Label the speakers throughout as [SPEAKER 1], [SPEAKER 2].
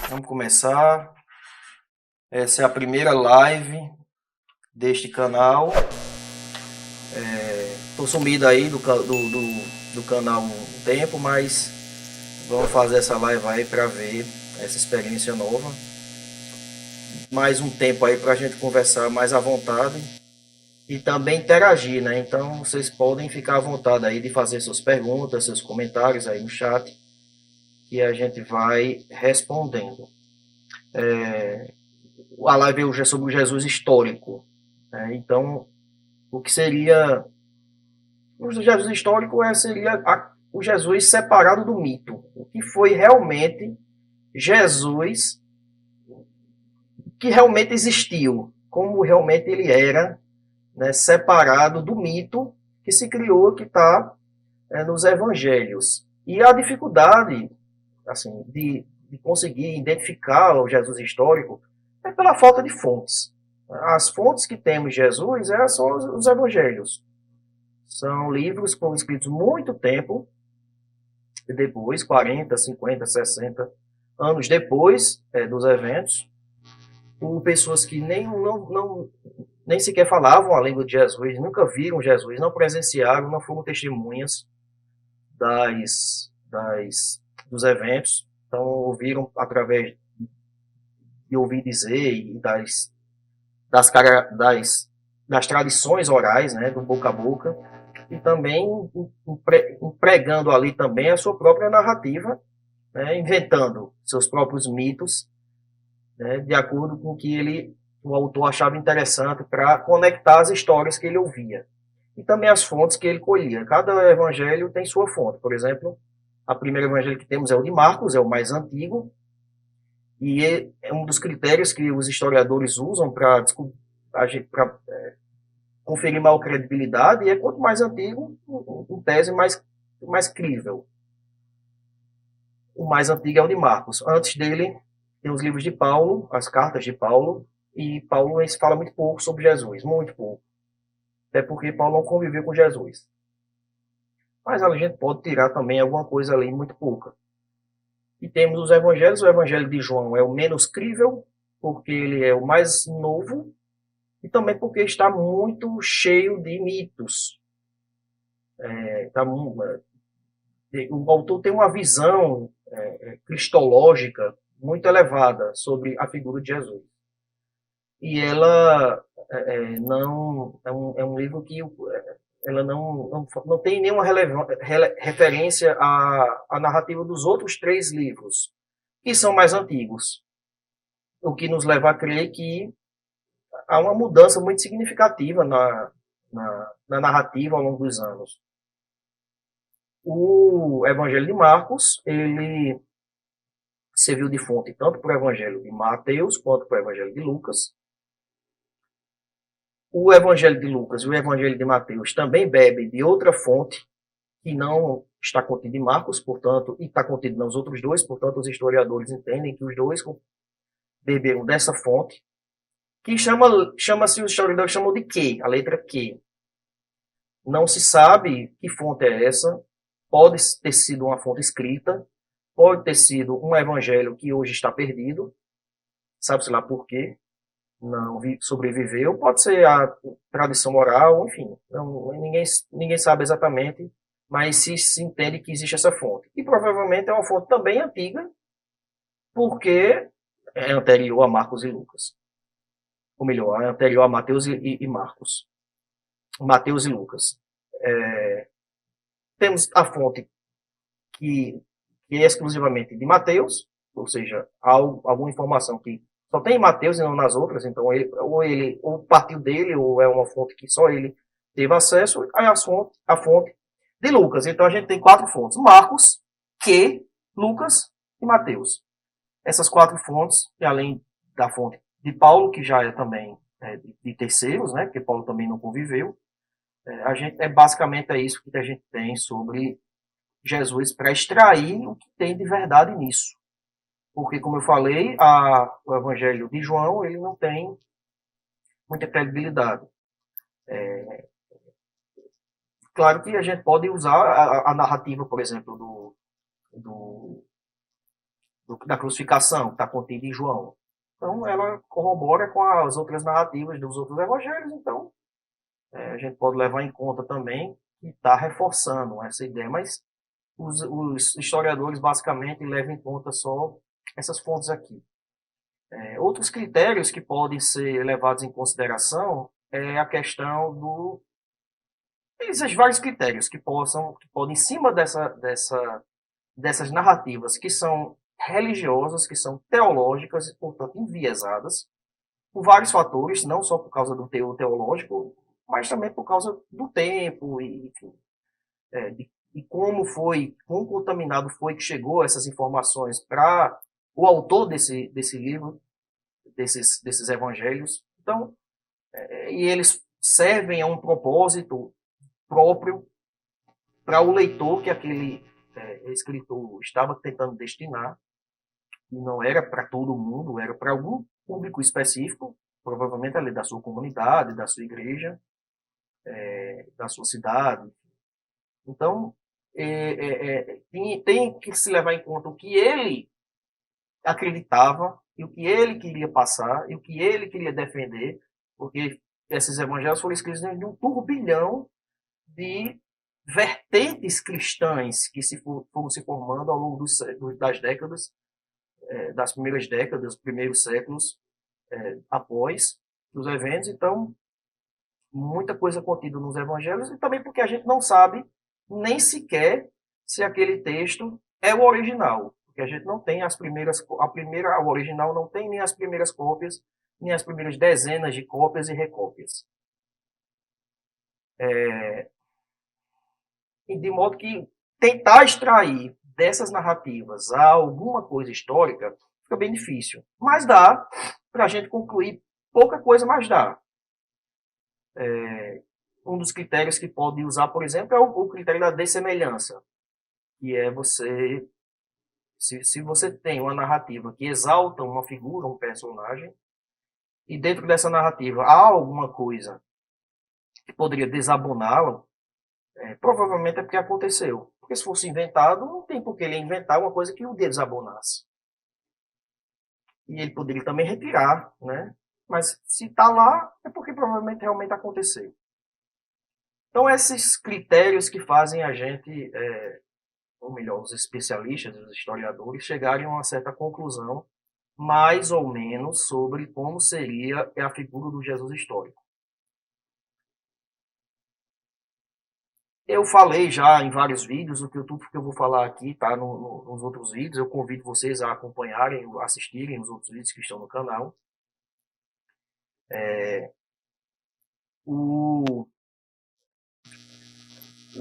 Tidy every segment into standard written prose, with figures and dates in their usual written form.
[SPEAKER 1] Vamos começar. Essa é a primeira live deste canal. Tô sumido aí do canal um tempo, mas vamos fazer essa live aí para ver essa experiência nova. Mais um tempo aí para a gente conversar mais à vontade e também interagir, né? Então vocês podem ficar à vontade aí de fazer suas perguntas, seus comentários aí no chat que a gente vai respondendo. A live hoje é sobre o Jesus histórico, né? Então, o que seria o Jesus histórico seria o Jesus separado do mito. O que foi realmente Jesus, que realmente existiu, como realmente ele era, né, separado do mito que se criou, que está nos evangelhos. E a dificuldade assim, de conseguir identificar o Jesus histórico é pela falta de fontes. As fontes que temos de Jesus são os evangelhos. São livros que foram escritos muito tempo depois, 40, 50, 60 anos depois dos eventos, por pessoas que nem sequer falavam a língua de Jesus, nunca viram Jesus, não presenciaram, não foram testemunhas dos eventos, então ouviram através de ouvir dizer e das, das, das tradições orais, né, do boca a boca, e também empregando ali também a sua própria narrativa, né, inventando seus próprios mitos, né, de acordo com o que o autor achava interessante para conectar as histórias que ele ouvia. E também as fontes que ele colhia. Cada evangelho tem sua fonte. Por exemplo, a primeira evangelho que temos é o de Marcos, é o mais antigo, e é um dos critérios que os historiadores usam para conferir maior credibilidade, e é quanto mais antigo, em tese, mais crível. O mais antigo é o de Marcos. Antes dele, tem os livros de Paulo, as cartas de Paulo, e Paulo fala muito pouco sobre Jesus, muito pouco. Até porque Paulo não conviveu com Jesus. Mas a gente pode tirar também alguma coisa ali, muito pouca. E temos os evangelhos. O evangelho de João é o menos crível, porque ele é o mais novo, e também porque está muito cheio de mitos. Tá, o autor tem uma visão cristológica muito elevada sobre a figura de Jesus. E ela não é um livro que ela não tem nenhuma referência à narrativa dos outros três livros, que são mais antigos, o que nos leva a crer que há uma mudança muito significativa na narrativa ao longo dos anos. O Evangelho de Marcos, ele serviu de fonte tanto para o Evangelho de Mateus quanto para o Evangelho de Lucas. O Evangelho de Lucas e o Evangelho de Mateus também bebem de outra fonte que não está contida em Marcos, portanto, e está contida nos outros dois, portanto, os historiadores entendem que os dois beberam dessa fonte, que chama-se, os historiadores chamam de Q, a letra Q. Não se sabe que fonte é essa, pode ter sido uma fonte escrita, pode ter sido um evangelho que hoje está perdido, sabe-se lá por quê, não sobreviveu, pode ser a tradição oral, enfim, ninguém sabe exatamente, mas se entende que existe essa fonte. E provavelmente é uma fonte também antiga, porque é anterior a Marcos e Lucas. Ou melhor, é anterior a Mateus e Marcos. Mateus e Lucas. Temos a fonte que é exclusivamente de Mateus, ou seja, alguma informação que só tem em Mateus e não nas outras, então ou partiu dele, ou é uma fonte que só ele teve acesso, aí a fonte de Lucas. Então a gente tem quatro fontes: Marcos, Lucas e Mateus. Essas quatro fontes, e além da fonte de Paulo, que já é também de terceiros, né, porque Paulo também não conviveu, a gente basicamente é isso que a gente tem sobre Jesus para extrair o que tem de verdade nisso. Porque, como eu falei, o Evangelho de João ele não tem muita credibilidade. Claro que a gente pode usar a narrativa, por exemplo, do da crucificação, que está contida em João. Então, ela corrobora com as outras narrativas dos outros evangelhos. Então, a gente pode levar em conta também que está reforçando essa ideia. Mas os historiadores, basicamente, levam em conta só essas fontes aqui. Outros critérios que podem ser levados em consideração é a questão do... Existem vários critérios que podem, em cima dessas narrativas que são religiosas, que são teológicas e, portanto, enviesadas, por vários fatores, não só por causa do teor teológico, mas também por causa do tempo e, enfim, de como quão contaminado foi que chegou essas informações para o autor desse livro, desses evangelhos. Então, e eles servem a um propósito próprio para o leitor que aquele escritor estava tentando destinar, e não era para todo mundo, era para algum público específico, provavelmente ali da sua comunidade, da sua igreja, da sua cidade. Então, tem que se levar em conta o que ele acreditava, e o que ele queria passar, e o que ele queria defender, porque esses evangelhos foram escritos dentro de um turbilhão de vertentes cristãs que foram se formando ao longo das décadas, das primeiras décadas, dos primeiros séculos após os eventos. Então, muita coisa contida nos evangelhos, e também porque a gente não sabe nem sequer se aquele texto é o original, porque a gente não tem o original não tem nem as primeiras cópias, nem as primeiras dezenas de cópias e recópias. De modo que tentar extrair dessas narrativas alguma coisa histórica fica bem difícil. Mas dá para a gente concluir pouca coisa, mas dá. Um dos critérios que pode usar, por exemplo, é o critério da dessemelhança, que é você... Se você tem uma narrativa que exalta uma figura, um personagem, e dentro dessa narrativa há alguma coisa que poderia desaboná-lo, provavelmente é porque aconteceu. Porque se fosse inventado, não tem por que ele inventar uma coisa que o desabonasse. E ele poderia também retirar, né? Mas se está lá, é porque provavelmente realmente aconteceu. Então, esses critérios que fazem a gente, ou melhor, os especialistas, os historiadores, chegarem a uma certa conclusão, mais ou menos, sobre como seria a figura do Jesus histórico. Eu falei já em vários vídeos, tudo que eu vou falar aqui está nos outros vídeos. Eu convido vocês a acompanharem, assistirem os outros vídeos que estão no canal. O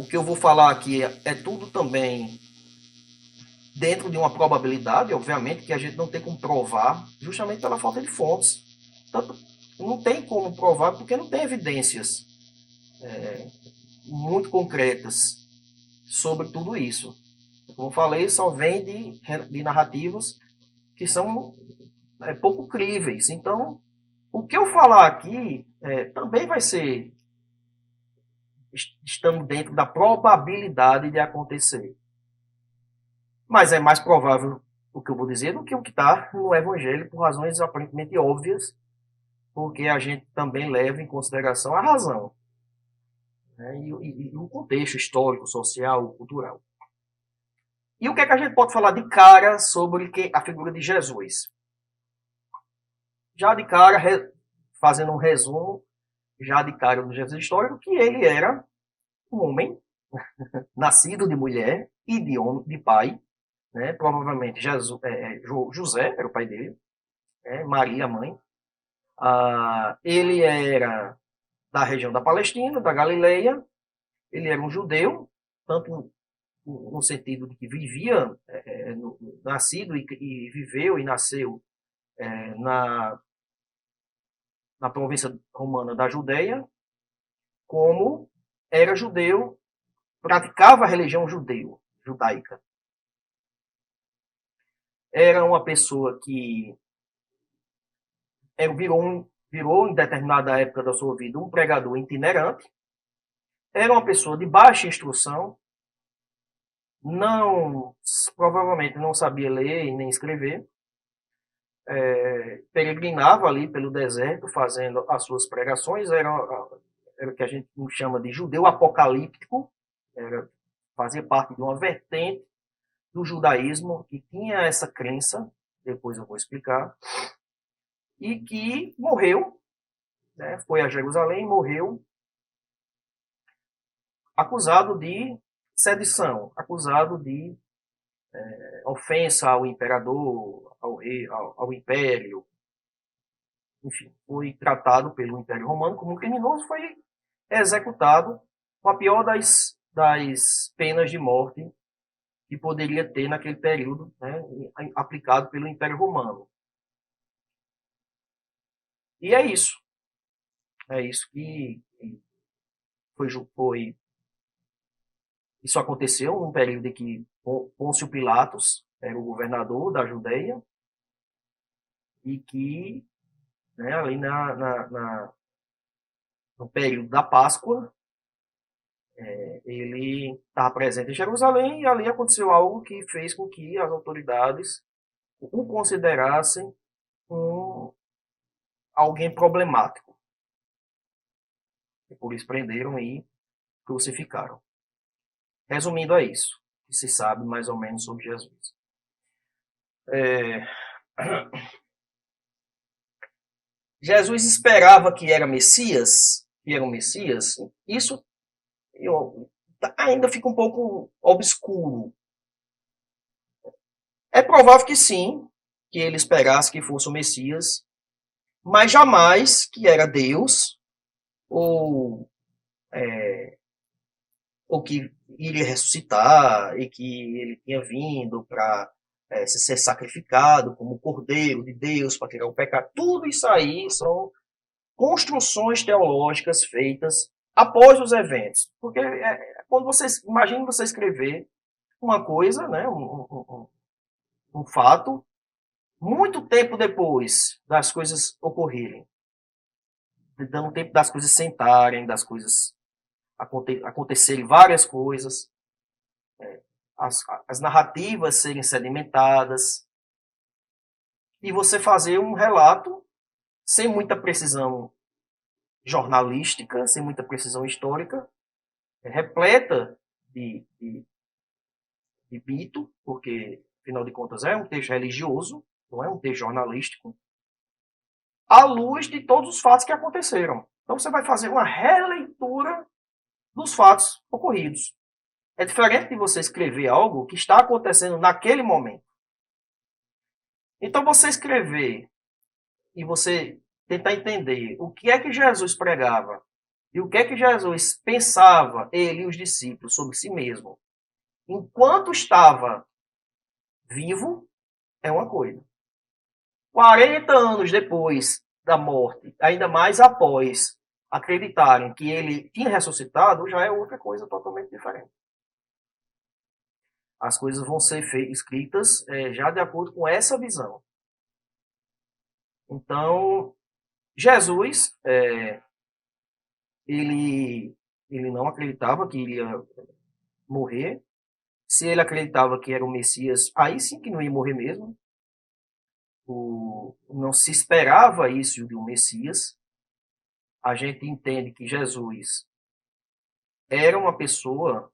[SPEAKER 1] que eu vou falar aqui é tudo também dentro de uma probabilidade, obviamente, que a gente não tem como provar, justamente pela falta de fontes. Tanto, não tem como provar porque não tem evidências muito concretas sobre tudo isso. Como eu falei, só vem de narrativas que são pouco críveis. Então, o que eu falar aqui também vai ser estando dentro da probabilidade de acontecer. Mas é mais provável o que eu vou dizer do que o que está no Evangelho, por razões aparentemente óbvias, porque a gente também leva em consideração a razão, né, e o contexto histórico, social, cultural. E o que é que a gente pode falar de cara sobre a figura de Jesus? Já de cara, fazendo um resumo, já de cara do Jesus histórico, que ele era um homem nascido de mulher e de pai, né? Provavelmente José era o pai dele, Maria, a mãe. Ele era da região da Palestina, da Galileia. Ele era um judeu, tanto no sentido de que vivia, nascido e viveu e nasceu na província romana da Judeia, como era judeu, praticava a religião judaica. Era uma pessoa que virou, em determinada época da sua vida, um pregador itinerante. Era uma pessoa de baixa instrução, não, provavelmente não sabia ler e nem escrever, peregrinava ali pelo deserto fazendo as suas pregações, era o que a gente chama de judeu apocalíptico, fazia parte de uma vertente do judaísmo que tinha essa crença, depois eu vou explicar, e que morreu, né, foi a Jerusalém, morreu acusado de sedição, acusado de ofensa ao imperador, ao rei, ao império, enfim, foi tratado pelo Império Romano como um criminoso, foi executado com a pior das penas de morte que poderia ter naquele período, né, aplicado pelo Império Romano. E é isso. É isso que foi isso aconteceu num período em que Pôncio Pilatos era o governador da Judeia e que, né, ali no período da Páscoa, ele estava presente em Jerusalém e ali aconteceu algo que fez com que as autoridades o considerassem alguém problemático. E por isso prenderam e crucificaram. Resumindo, é isso que se sabe mais ou menos sobre Jesus. Jesus esperava que era Messias, que era o Messias. Isso ainda fica um pouco obscuro. É provável que sim, que ele esperasse que fosse o Messias, mas jamais que era Deus ou que iria ressuscitar e que ele tinha vindo para ser sacrificado como Cordeiro de Deus para tirar o pecado. Tudo isso aí são construções teológicas feitas após os eventos. Porque quando você imagina você escrever uma coisa, né, um fato, muito tempo depois das coisas ocorrerem, dando tempo das coisas sentarem, das coisas acontecerem várias coisas, as narrativas serem sedimentadas, e você fazer um relato sem muita precisão jornalística, sem muita precisão histórica, repleta de mito, porque, afinal de contas, é um texto religioso, não é um texto jornalístico, à luz de todos os fatos que aconteceram. Então você vai fazer uma releitura dos fatos ocorridos. É diferente de você escrever algo que está acontecendo naquele momento. Então você escrever e você tentar entender o que é que Jesus pregava e o que é que Jesus pensava, ele e os discípulos, sobre si mesmo, enquanto estava vivo, é uma coisa. 40 anos depois da morte, ainda mais após acreditarem que ele tinha ressuscitado, já é outra coisa totalmente diferente. As coisas vão ser escritas já de acordo com essa visão. Então, Jesus, ele não acreditava que iria morrer. Se ele acreditava que era o Messias, aí sim que não ia morrer mesmo. Não se esperava isso de um Messias. A gente entende que Jesus era uma pessoa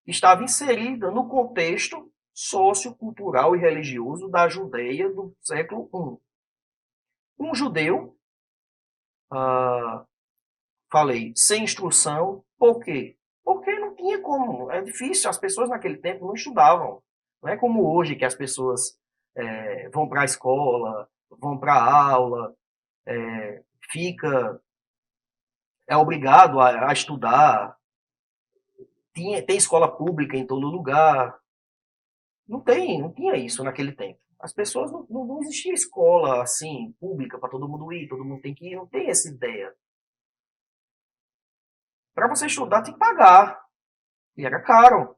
[SPEAKER 1] que estava inserida no contexto sociocultural e religioso da Judeia do século I. Um judeu, falei, sem instrução. Por quê? Porque não tinha como. É difícil, as pessoas naquele tempo não estudavam. Não é como hoje que as pessoas vão para a escola, vão para a aula, é obrigado a estudar. Tem escola pública em todo lugar. Não tinha isso naquele tempo. As pessoas não existia escola assim, pública, para todo mundo ir, todo mundo tem que ir, não tem essa ideia. Para você estudar, tem que pagar. E era caro.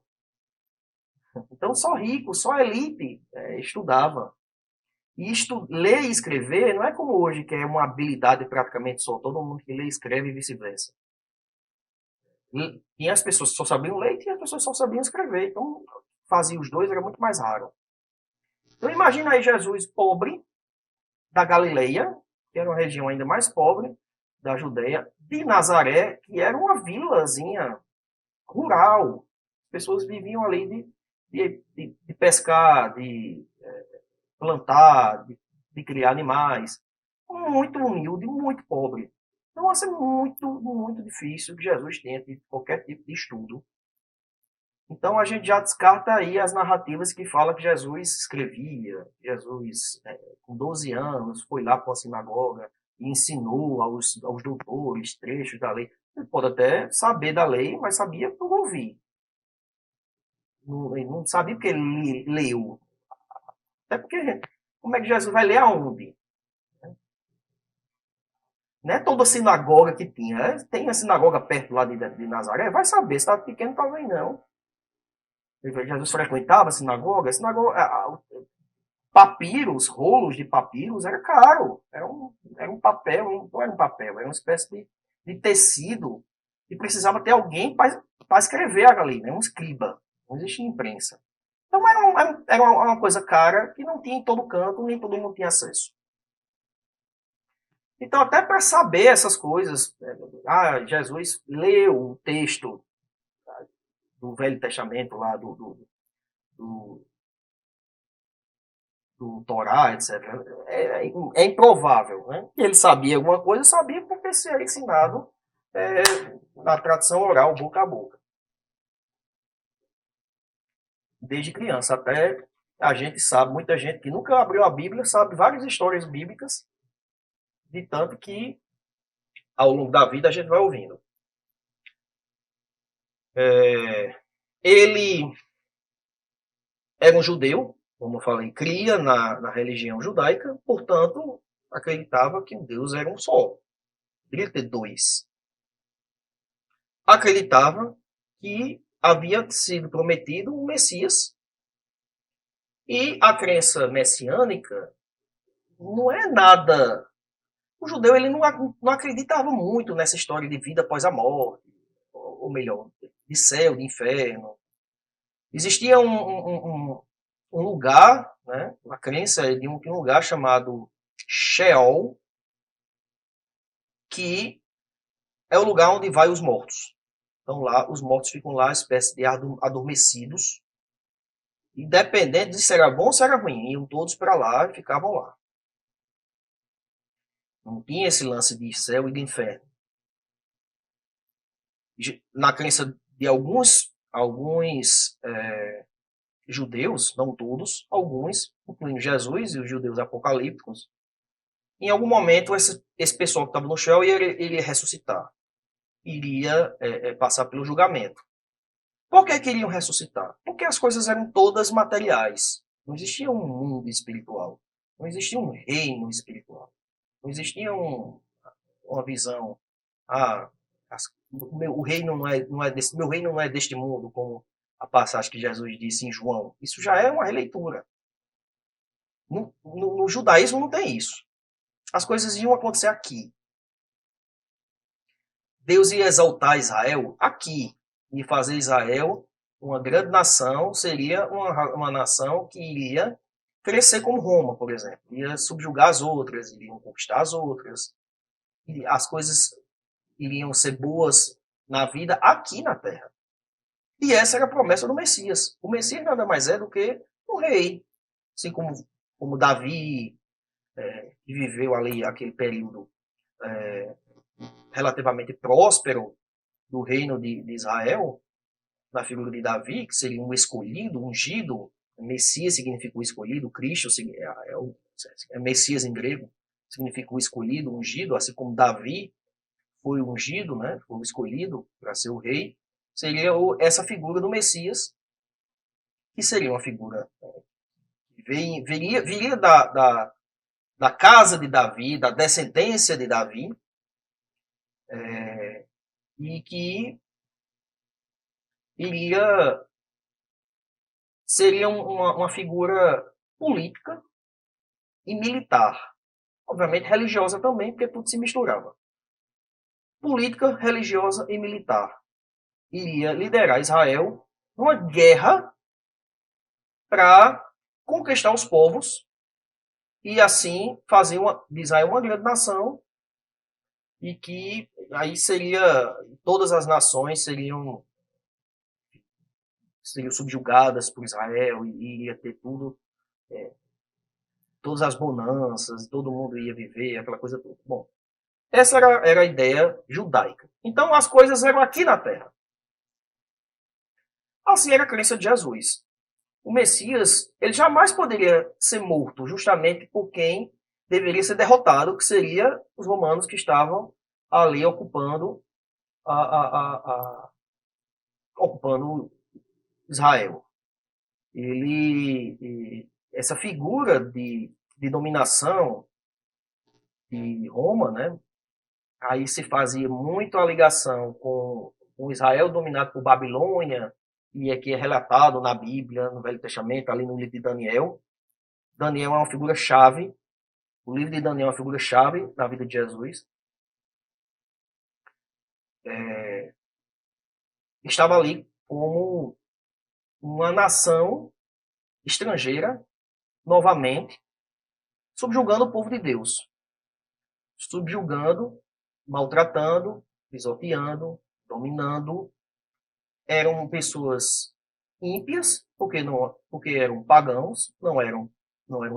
[SPEAKER 1] Então, só rico, só elite estudava. E ler e escrever não é como hoje, que é uma habilidade praticamente só. Todo mundo que lê e escreve e vice-versa. Tinha as pessoas que só sabiam ler e tinha as pessoas que só sabiam escrever. Então, fazia os dois era muito mais raro. Então imagina aí Jesus pobre, da Galileia, que era uma região ainda mais pobre, da Judéia, de Nazaré, que era uma vilazinha rural. As pessoas viviam ali de pescar, de plantar, de criar animais. Muito humilde, muito pobre. Então, vai ser muito, muito difícil que Jesus tenha qualquer tipo de estudo. Então, a gente já descarta aí as narrativas que falam que Jesus escrevia, Jesus, com 12 anos, foi lá para uma sinagoga e ensinou aos doutores trechos da lei. Ele pode até saber da lei, mas sabia por ouvir. Ele não sabia porque ele leu. Até porque, como é que Jesus vai ler aonde? Não é toda sinagoga que tinha. Tem a sinagoga perto lá de Nazaré, vai saber, se estava pequeno, talvez não. Jesus frequentava a sinagoga, papiros, rolos de papiros, era caro. Era um papel, não era um papel, era uma espécie de tecido e precisava ter alguém para escrever ali, né? Um escriba. Não existia imprensa. Então era uma coisa cara que não tinha em todo canto, nem todo mundo tinha acesso. Então, até para saber essas coisas, Jesus leu o texto do Velho Testamento lá, do Torá, etc. É improvável, né? Que ele sabia alguma coisa, sabia porque isso era ensinado na tradição oral, boca a boca. Desde criança até a gente sabe, muita gente que nunca abriu a Bíblia sabe várias histórias bíblicas, de tanto que ao longo da vida a gente vai ouvindo. Ele era um judeu, como eu falei, cria na religião judaica, portanto, acreditava que Deus era um só. Queria ter dois. Acreditava que havia sido prometido um Messias. E a crença messiânica não é nada. O judeu ele não acreditava muito nessa história de vida após a morte, ou melhor, de céu, de inferno. Existia um lugar, né, a crença de um lugar chamado Sheol, que é o lugar onde vai os mortos. Então lá, os mortos ficam lá, espécie de adormecidos, independente de se era bom ou se era ruim, iam todos para lá e ficavam lá. Não tinha esse lance de céu e de inferno. Na crença de alguns judeus, não todos, alguns, incluindo Jesus e os judeus apocalípticos, em algum momento esse pessoal que estava no céu iria ressuscitar, iria passar pelo julgamento. Por que queriam ressuscitar? Porque as coisas eram todas materiais. Não existia um mundo espiritual. Não existia um reino espiritual. Não existia uma visão. O reino não é desse, meu reino não é deste mundo, como a passagem que Jesus disse em João. Isso já é uma releitura. No judaísmo não tem isso. As coisas iam acontecer aqui. Deus ia exaltar Israel aqui e fazer Israel uma grande nação, seria uma nação que iria crescer como Roma, por exemplo. Ia subjugar as outras, iriam conquistar as outras. E as coisas iriam ser boas na vida aqui na Terra. E essa era a promessa do Messias. O Messias nada mais é do que um rei. Assim como Davi, que viveu ali aquele período relativamente próspero do reino de Israel, na figura de Davi, que seria um escolhido, ungido. Messias significa o escolhido, Cristo é Messias em grego, significa o escolhido, ungido, assim como Davi foi ungido, né, foi escolhido para ser o rei, seria essa figura do Messias, que seria uma figura que viria da casa de Davi, da descendência de Davi, e que seria uma figura política e militar. Obviamente religiosa também, porque tudo se misturava. Política, religiosa e militar. Iria liderar Israel numa guerra para conquistar os povos e assim fazer de Israel uma grande nação, e que aí todas as nações seriam subjugadas por Israel e ia ter tudo, todas as bonanças, todo mundo ia viver, aquela coisa toda. Bom, essa era a ideia judaica. Então as coisas eram aqui na Terra. Assim era a crença de Jesus. O Messias, ele jamais poderia ser morto, justamente por quem deveria ser derrotado, que seria os romanos que estavam ali ocupando ocupando Israel. Essa figura de dominação de Roma, né? Aí se fazia muito a ligação com Israel dominado por Babilônia, e aqui é relatado na Bíblia, no Velho Testamento, ali no livro de Daniel. Daniel é uma figura-chave. O livro de Daniel é uma figura-chave na vida de Jesus. Estava ali como uma nação estrangeira, novamente, subjugando o povo de Deus. Subjugando, maltratando, pisoteando, dominando. Eram pessoas ímpias, porque eram pagãos, não eram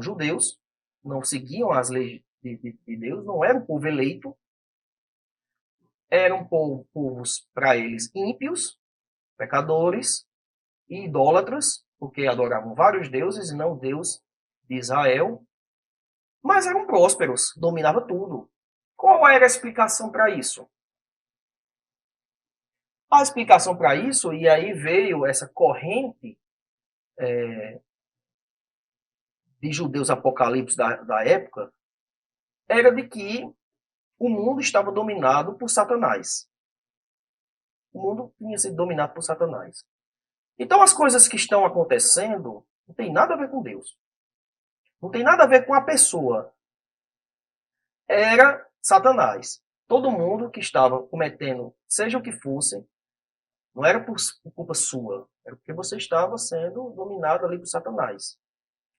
[SPEAKER 1] judeus, não seguiam as leis de Deus, não era um povo eleito, eram povos para eles ímpios, pecadores e idólatras, porque adoravam vários deuses e não o Deus de Israel, mas eram prósperos, dominava tudo. Qual era a explicação para isso? A explicação para isso, e aí veio essa corrente de judeus apocalipse da época, era de que o mundo estava dominado por Satanás. O mundo tinha sido dominado por Satanás. Então as coisas que estão acontecendo não tem nada a ver com Deus. Não tem nada a ver com a pessoa. Era Satanás. Todo mundo que estava cometendo, seja o que fosse, não era por culpa sua. Era porque você estava sendo dominado ali por Satanás.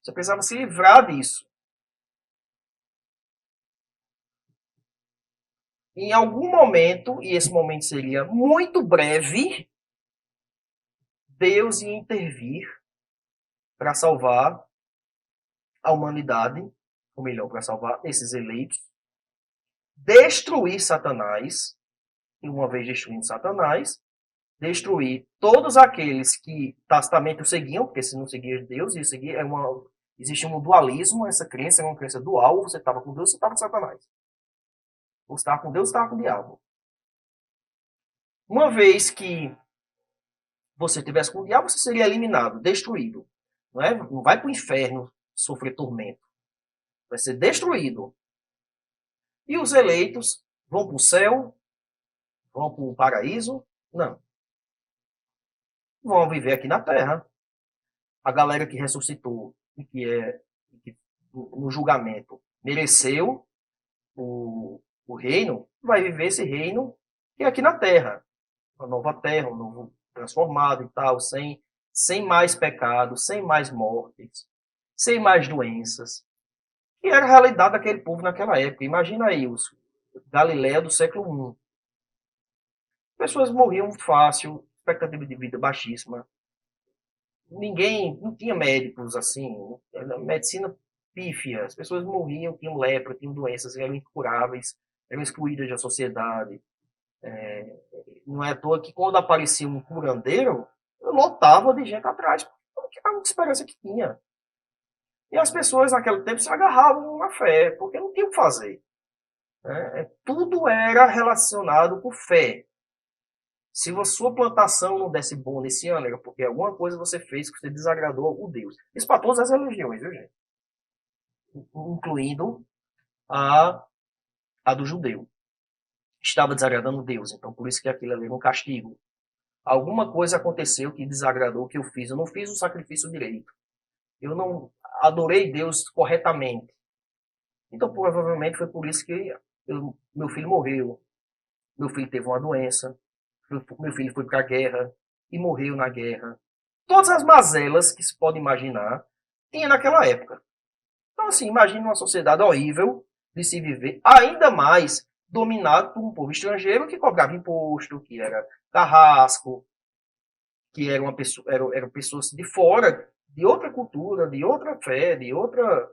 [SPEAKER 1] Você precisava se livrar disso. Em algum momento, e esse momento seria muito breve, Deus ia intervir para salvar a humanidade, ou melhor, para salvar esses eleitos, destruir Satanás, e uma vez destruindo Satanás, destruir todos aqueles que tacitamente o seguiam, porque se não seguir Deus, existe um dualismo, essa crença é uma crença dual, você estava com Deus, você estava com Satanás. Ou você estava com Deus, você estava com o diabo. Uma vez que você estivesse com o diabo, você seria eliminado, destruído. Não vai para o inferno sofrer tormento. Vai ser destruído. E os eleitos vão para o céu? Vão para o paraíso? Não. Vão viver aqui na terra. A galera que ressuscitou e que no julgamento mereceu o reino, vai viver esse reino que é aqui na terra. Uma nova terra, um novo transformado e tal, sem mais pecados, sem mais mortes, sem mais doenças. E era a realidade daquele povo naquela época. Imagina aí, os Galiléia do século I. Pessoas morriam fácil, expectativa de vida baixíssima. Não tinha médicos assim, medicina pífia. As pessoas morriam, tinham lepra, tinham doenças, eram incuráveis, eram excluídas da sociedade. Não é à toa que quando aparecia um curandeiro, lotava de gente atrás, porque era a esperança que tinha. E as pessoas naquele tempo se agarravam na fé, porque não tinham o que fazer. Tudo era relacionado com fé. Se a sua plantação não desse bom nesse ano, era porque alguma coisa você fez que você desagradou o Deus. Isso para todas as religiões, viu, gente? Incluindo a do judeu. Estava desagradando Deus, então por isso que aquilo ali era um castigo. Alguma coisa aconteceu que desagradou o que eu fiz. Eu não fiz o sacrifício direito. Eu não adorei Deus corretamente. Então provavelmente foi por isso que meu filho morreu. Meu filho teve uma doença. Meu filho foi para a guerra e morreu na guerra. Todas as mazelas que se pode imaginar, tinha naquela época. Então, assim, imagine uma sociedade horrível de se viver, ainda mais dominado por um povo estrangeiro que cobrava imposto, que era carrasco, que eram pessoas de fora, de outra cultura, de outra fé, de outra.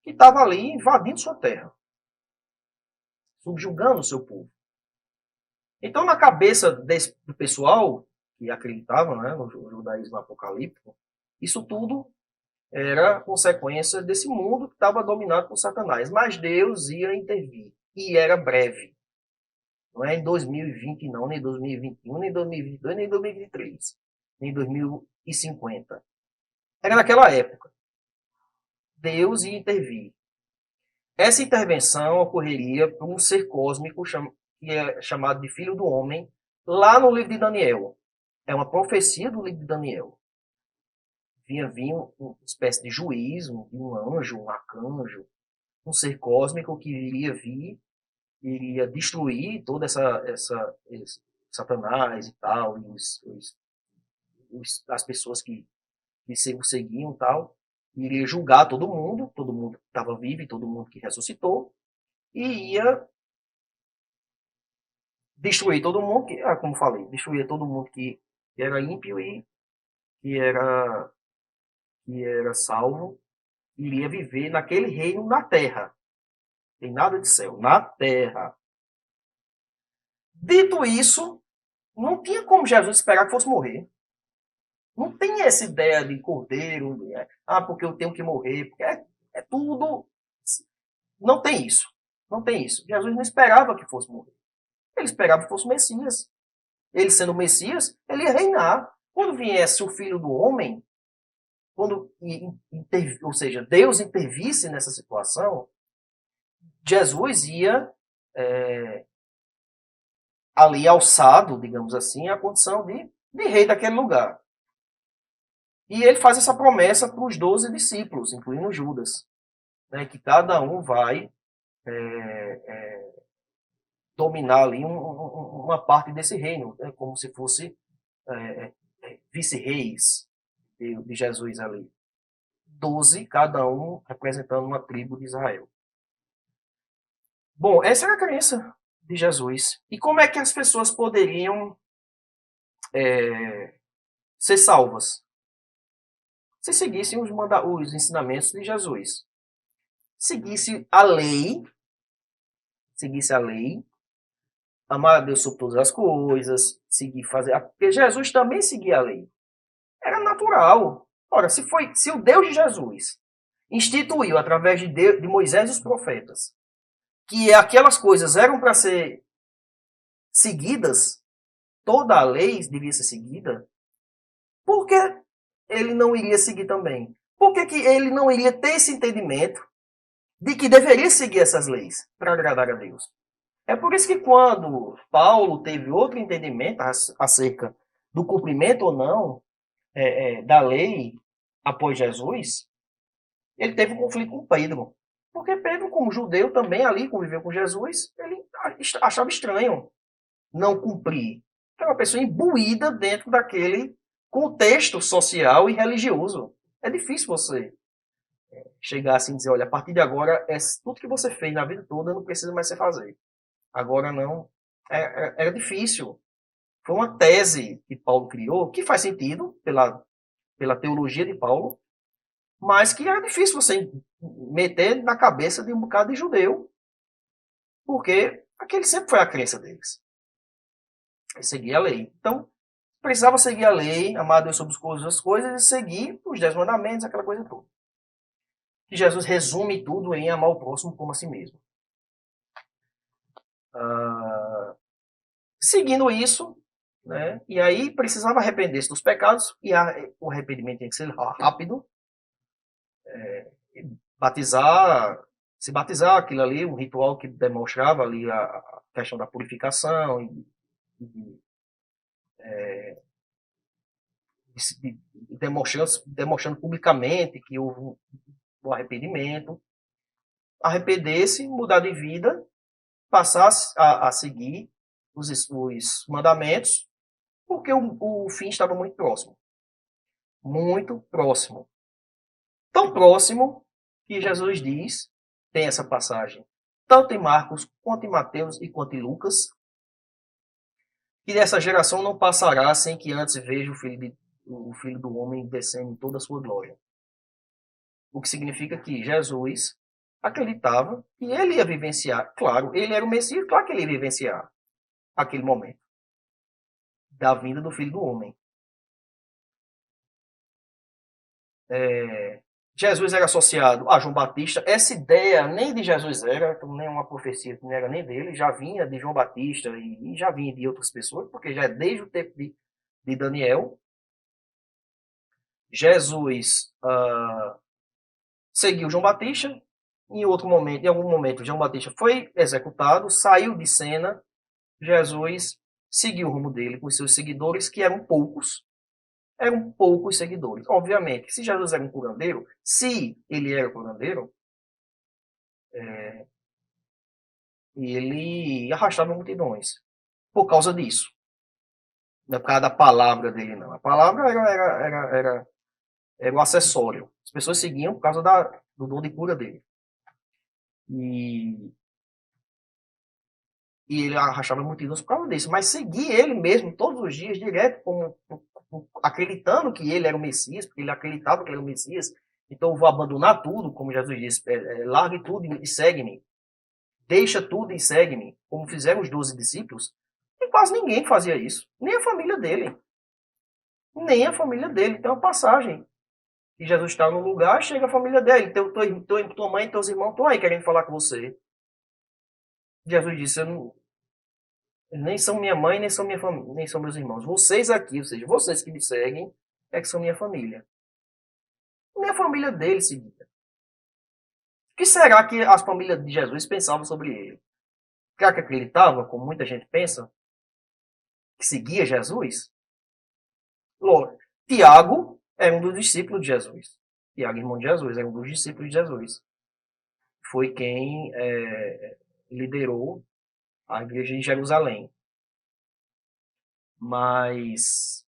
[SPEAKER 1] Que estava ali invadindo sua terra, subjugando o seu povo. Então, na cabeça do pessoal que acreditava, né, no judaísmo apocalíptico, isso tudo era consequência desse mundo que estava dominado por Satanás. Mas Deus ia intervir. E era breve. Não é em 2020, não, nem 2021, nem 2022, nem 2023, nem 2050. Era naquela época. Deus ia intervir. Essa intervenção ocorreria por um ser cósmico que é chamado de Filho do Homem, lá no livro de Daniel. É uma profecia do livro de Daniel. Vinha vir uma espécie de juiz, um anjo, um arcanjo, um ser cósmico que iria vir, iria destruir toda esse Satanás e tal, e as pessoas que o seguiam e tal, iria julgar todo mundo que estava vivo e todo mundo que ressuscitou, e ia destruir todo mundo, como falei, destruir todo mundo que era ímpio e que era, que era salvo, iria viver naquele reino na terra. Tem nada de céu, na terra. Dito isso, não tinha como Jesus esperar que fosse morrer. Não tem essa ideia de cordeiro, porque eu tenho que morrer, porque é tudo. Não tem isso. Não tem isso. Jesus não esperava que fosse morrer. Ele esperava que fosse o Messias. Ele sendo o Messias, ele ia reinar. Quando viesse o Filho do Homem, ou seja, Deus intervisse nessa situação, Jesus ia ali alçado, digamos assim, à condição de rei daquele lugar. E ele faz essa promessa para os 12 discípulos, incluindo Judas, né, que cada um vai dominar ali uma parte desse reino, né, como se fosse vice-reis de Jesus ali. 12, cada um representando uma tribo de Israel. Bom, essa era a crença de Jesus. E como é que as pessoas poderiam ser salvas? Se seguissem os ensinamentos de Jesus. Seguisse a lei, amar a Deus sobre todas as coisas, porque Jesus também seguia a lei. Era natural. Ora, se o Deus de Jesus instituiu através de Moisés e os profetas que aquelas coisas eram para ser seguidas, toda a lei devia ser seguida, por que ele não iria seguir também? Por que ele não iria ter esse entendimento de que deveria seguir essas leis para agradar a Deus? É por isso que quando Paulo teve outro entendimento acerca do cumprimento ou não da lei após Jesus, ele teve um conflito com Pedro. Porque Pedro, como judeu também ali, conviveu com Jesus, ele achava estranho não cumprir. É uma pessoa imbuída dentro daquele contexto social e religioso. É difícil você chegar assim e dizer, olha, a partir de agora, tudo que você fez na vida toda não precisa mais você fazer. Agora não. Era difícil. Foi uma tese que Paulo criou, que faz sentido pela teologia de Paulo, mas que era difícil você meter na cabeça de um bocado de judeu, porque aquele sempre foi a crença deles. Seguir a lei. Então, precisava seguir a lei, amar a Deus sobre as coisas e seguir os 10 mandamentos, aquela coisa toda. Que Jesus resume tudo em amar o próximo como a si mesmo. Seguindo isso, né, e aí precisava arrepender-se dos pecados, e o arrependimento tinha que ser rápido, se batizar, aquilo ali, um ritual que demonstrava ali a questão da purificação, demonstrando publicamente que houve o arrependimento, arrepender-se, mudar de vida, passar a seguir os mandamentos, porque o fim estava muito próximo. muito próximo. Tão próximo que Jesus diz, tem essa passagem, tanto em Marcos, quanto em Mateus e quanto em Lucas, que dessa geração não passará sem que antes veja o filho do homem descendo em toda a sua glória. O que significa que Jesus acreditava que ele ia vivenciar, claro, ele era o Messias, claro que ele ia vivenciar aquele momento da vinda do filho do homem. Jesus era associado a João Batista. Essa ideia nem de Jesus era, nem uma profecia que não era nem dele, já vinha de João Batista e já vinha de outras pessoas, porque já é desde o tempo de Daniel. Jesus seguiu João Batista. Em algum momento, João Batista foi executado, saiu de cena. Jesus seguiu o rumo dele com seus seguidores, que eram poucos. Eram poucos seguidores. Obviamente, se Jesus era um curandeiro, se ele era curandeiro, ele arrastava multidões por causa disso. Não é por causa da palavra dele, não. A palavra era o acessório. As pessoas seguiam por causa do dom de cura dele. E ele arrastava multidões por causa disso. Mas seguir ele mesmo todos os dias, direto, acreditando que ele era o Messias, porque ele acreditava que ele era o Messias. Então eu vou abandonar tudo, como Jesus disse, largue tudo e segue-me. Deixa tudo e segue-me, como fizeram os 12 discípulos. E quase ninguém fazia isso. Nem a família dele. Nem a família dele. Tem uma passagem. E Jesus está num lugar, chega a família dele. Tua mãe e teus irmãos estão aí querendo falar com você. Jesus disse, nem são minha mãe, nem são meus irmãos. Vocês aqui, ou seja, vocês que me seguem, é que são minha família. Nem a família dele seguia. O que será que as famílias de Jesus pensavam sobre ele? Será que acreditava, como muita gente pensa, que seguia Jesus? Logo, Tiago era um dos discípulos de Jesus. Tiago, irmão de Jesus, era um dos discípulos de Jesus. Foi quem liderou a igreja em Jerusalém. Mas,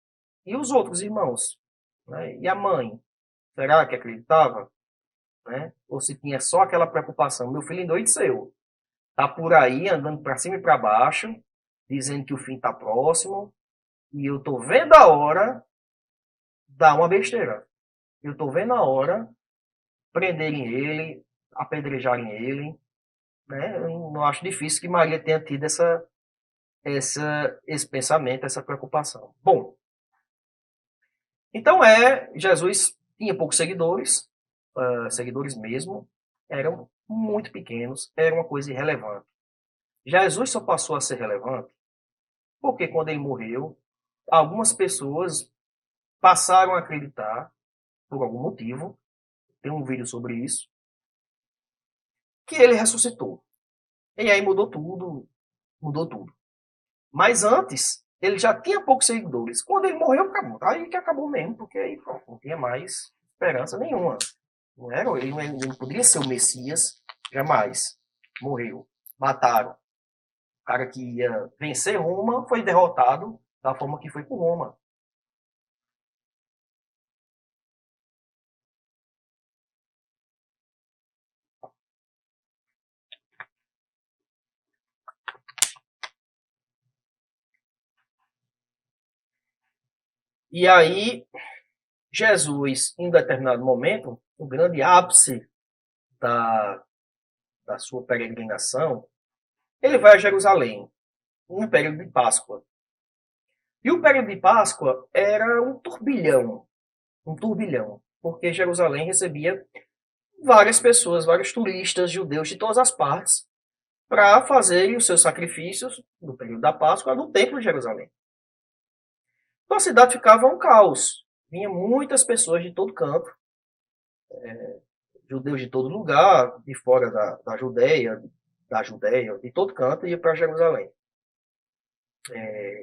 [SPEAKER 1] e os outros irmãos? Né? E a mãe? Será que acreditava? Né? Ou se tinha só aquela preocupação? Meu filho endoideceu. Está por aí, andando para cima e para baixo, dizendo que o fim está próximo, e eu estou vendo a hora dar uma besteira. Eu estou vendo a hora prenderem ele, apedrejarem ele. Né? Eu não acho difícil que Maria tenha tido esse pensamento, essa preocupação. Bom, então Jesus tinha poucos seguidores, seguidores mesmo, eram muito pequenos, era uma coisa irrelevante. Jesus só passou a ser relevante porque quando ele morreu, algumas pessoas passaram a acreditar, por algum motivo, tem um vídeo sobre isso, que ele ressuscitou. E aí mudou tudo. Mas antes, ele já tinha poucos seguidores. Quando ele morreu, acabou. Aí que acabou mesmo, porque aí não tinha mais esperança nenhuma. Ele não poderia ser o Messias, jamais. Morreu. Mataram. O cara que ia vencer Roma foi derrotado da forma que foi por Roma. E aí, Jesus, em determinado momento, o grande ápice da sua peregrinação, ele vai a Jerusalém, no período de Páscoa. E o período de Páscoa era um turbilhão, porque Jerusalém recebia várias pessoas, vários turistas judeus de todas as partes, para fazerem os seus sacrifícios no período da Páscoa no Templo de Jerusalém. Então a cidade ficava um caos. Vinha muitas pessoas de todo canto, judeus de todo lugar, de fora da Judéia, de todo canto, ia para Jerusalém.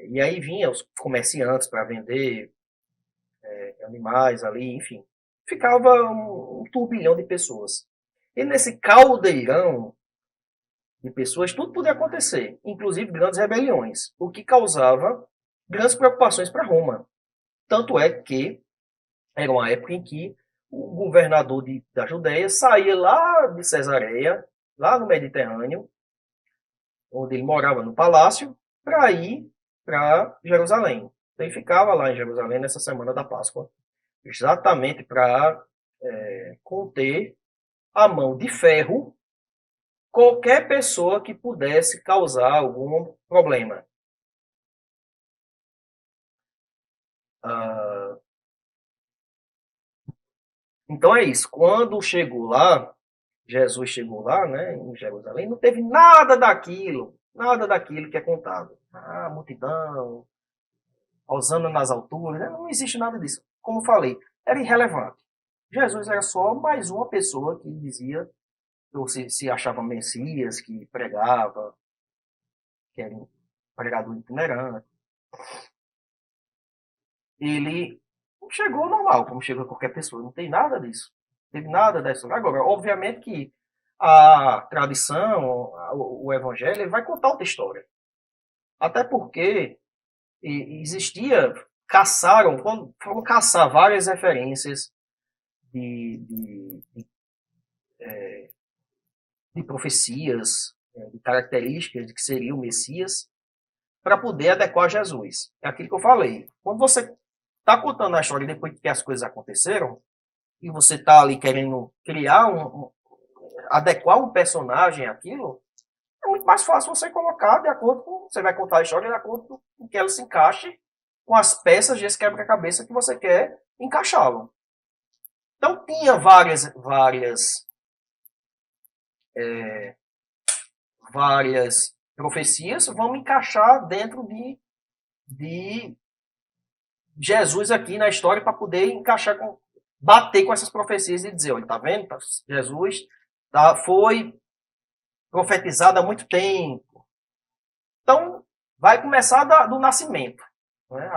[SPEAKER 1] E aí vinham os comerciantes para vender animais ali, enfim. Ficava um turbilhão de pessoas. E nesse caldeirão de pessoas, tudo podia acontecer, inclusive grandes rebeliões, o que causava grandes preocupações para Roma. Tanto é que Era uma época em que o governador da Judéia saía lá de Cesareia, lá no Mediterrâneo, onde ele morava no palácio, para ir para Jerusalém. Então ele ficava lá em Jerusalém nessa semana da Páscoa, exatamente para conter a mão de ferro qualquer pessoa que pudesse causar algum problema. Então é isso. Quando chegou lá, Jesus chegou lá, né, em Jerusalém, não teve nada daquilo que é contado. Ah, multidão, Hosana nas alturas, né? Não existe nada disso. Como falei, era irrelevante. Jesus era só mais uma pessoa que dizia, ou se achava Messias, que pregava, que era um pregador itinerante. Ele chegou normal, como chega qualquer pessoa, não tem nada disso. Não teve nada dessa. Agora, obviamente que a tradição, o evangelho, ele vai contar outra história. Até porque existia, foram caçar várias referências de profecias, de características de que seria o Messias, para poder adequar Jesus. É aquilo que eu falei. Quando você está contando a história depois que as coisas aconteceram, e você está ali querendo criar adequar um personagem àquilo, é muito mais fácil você colocar de acordo com. Você vai contar a história de acordo com que ela se encaixe com as peças desse quebra-cabeça que você quer encaixá-lo. Então tinha várias profecias, vamos encaixar dentro de Jesus aqui na história para poder encaixar bater com essas profecias e dizer, olha, tá vendo? Jesus foi profetizado há muito tempo. Então, vai começar do nascimento. Né?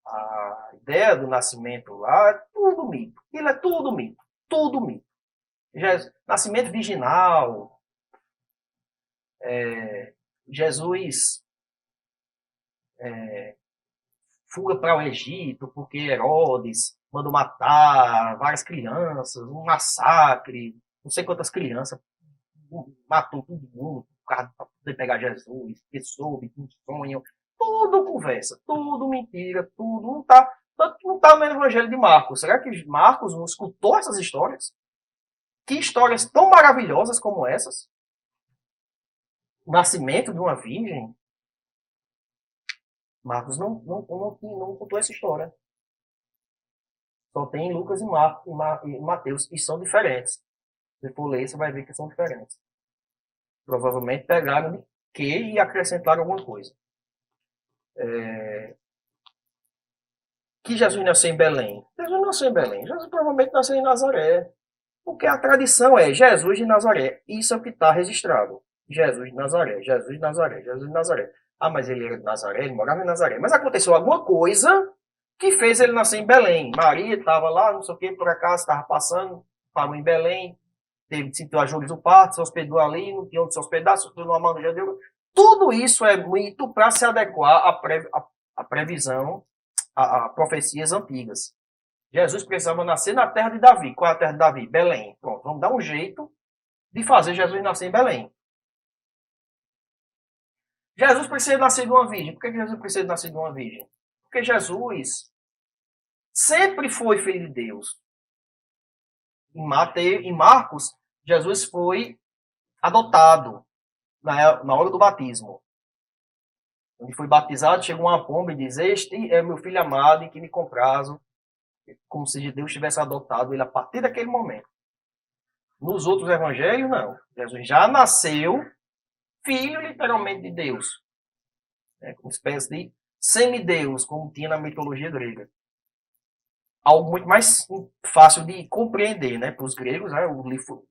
[SPEAKER 1] A ideia do nascimento lá é tudo mito. Ele é tudo mito. Tudo mito. Nascimento virginal. Jesus fuga para o Egito porque Herodes mandou matar várias crianças, um massacre, não sei quantas crianças, matou todo mundo para poder pegar Jesus, que soube, que um sonho, tudo conversa, tudo mentira, tudo não está no Evangelho de Marcos. Será que Marcos não escutou essas histórias? Que histórias tão maravilhosas como essas? O nascimento de uma virgem. Marcos não contou essa história. Só tem Lucas e Mateus, e são diferentes. Se for ler, você vai ver que são diferentes. Provavelmente pegaram de que e acrescentaram alguma coisa. Que Jesus nasceu em Belém. Jesus nasceu em Belém. Jesus provavelmente nasceu em Nazaré. Porque a tradição é Jesus de Nazaré. Isso é o que está registrado. Jesus de Nazaré, Jesus de Nazaré, Jesus de Nazaré. Ah, mas ele era de Nazaré, ele morava em Nazaré. Mas aconteceu alguma coisa que fez ele nascer em Belém. Maria estava lá, não sei o que, por acaso, estava passando, parou em Belém, sentiu as dores do parto, se hospedou ali, não tinha onde se hospedar, se hospedou numa mão de Deus. Tudo isso é muito para se adequar à previsão, a profecias antigas. Jesus precisava nascer na terra de Davi. Qual é a terra de Davi? Belém. Pronto, vamos dar um jeito de fazer Jesus nascer em Belém. Jesus precisa nascer de uma virgem. Por que Jesus precisa nascer de uma virgem? Porque Jesus sempre foi filho de Deus. Em Marcos, Jesus foi adotado na hora do batismo. Quando foi batizado, chegou uma pomba e diz, este é meu filho amado em que me comprazo, como se Deus tivesse adotado ele a partir daquele momento. Nos outros evangelhos, não. Jesus já nasceu filho, literalmente, de Deus. Uma espécie de semideus, como tinha na mitologia grega. Algo muito mais fácil de compreender, né? Para os gregos, né?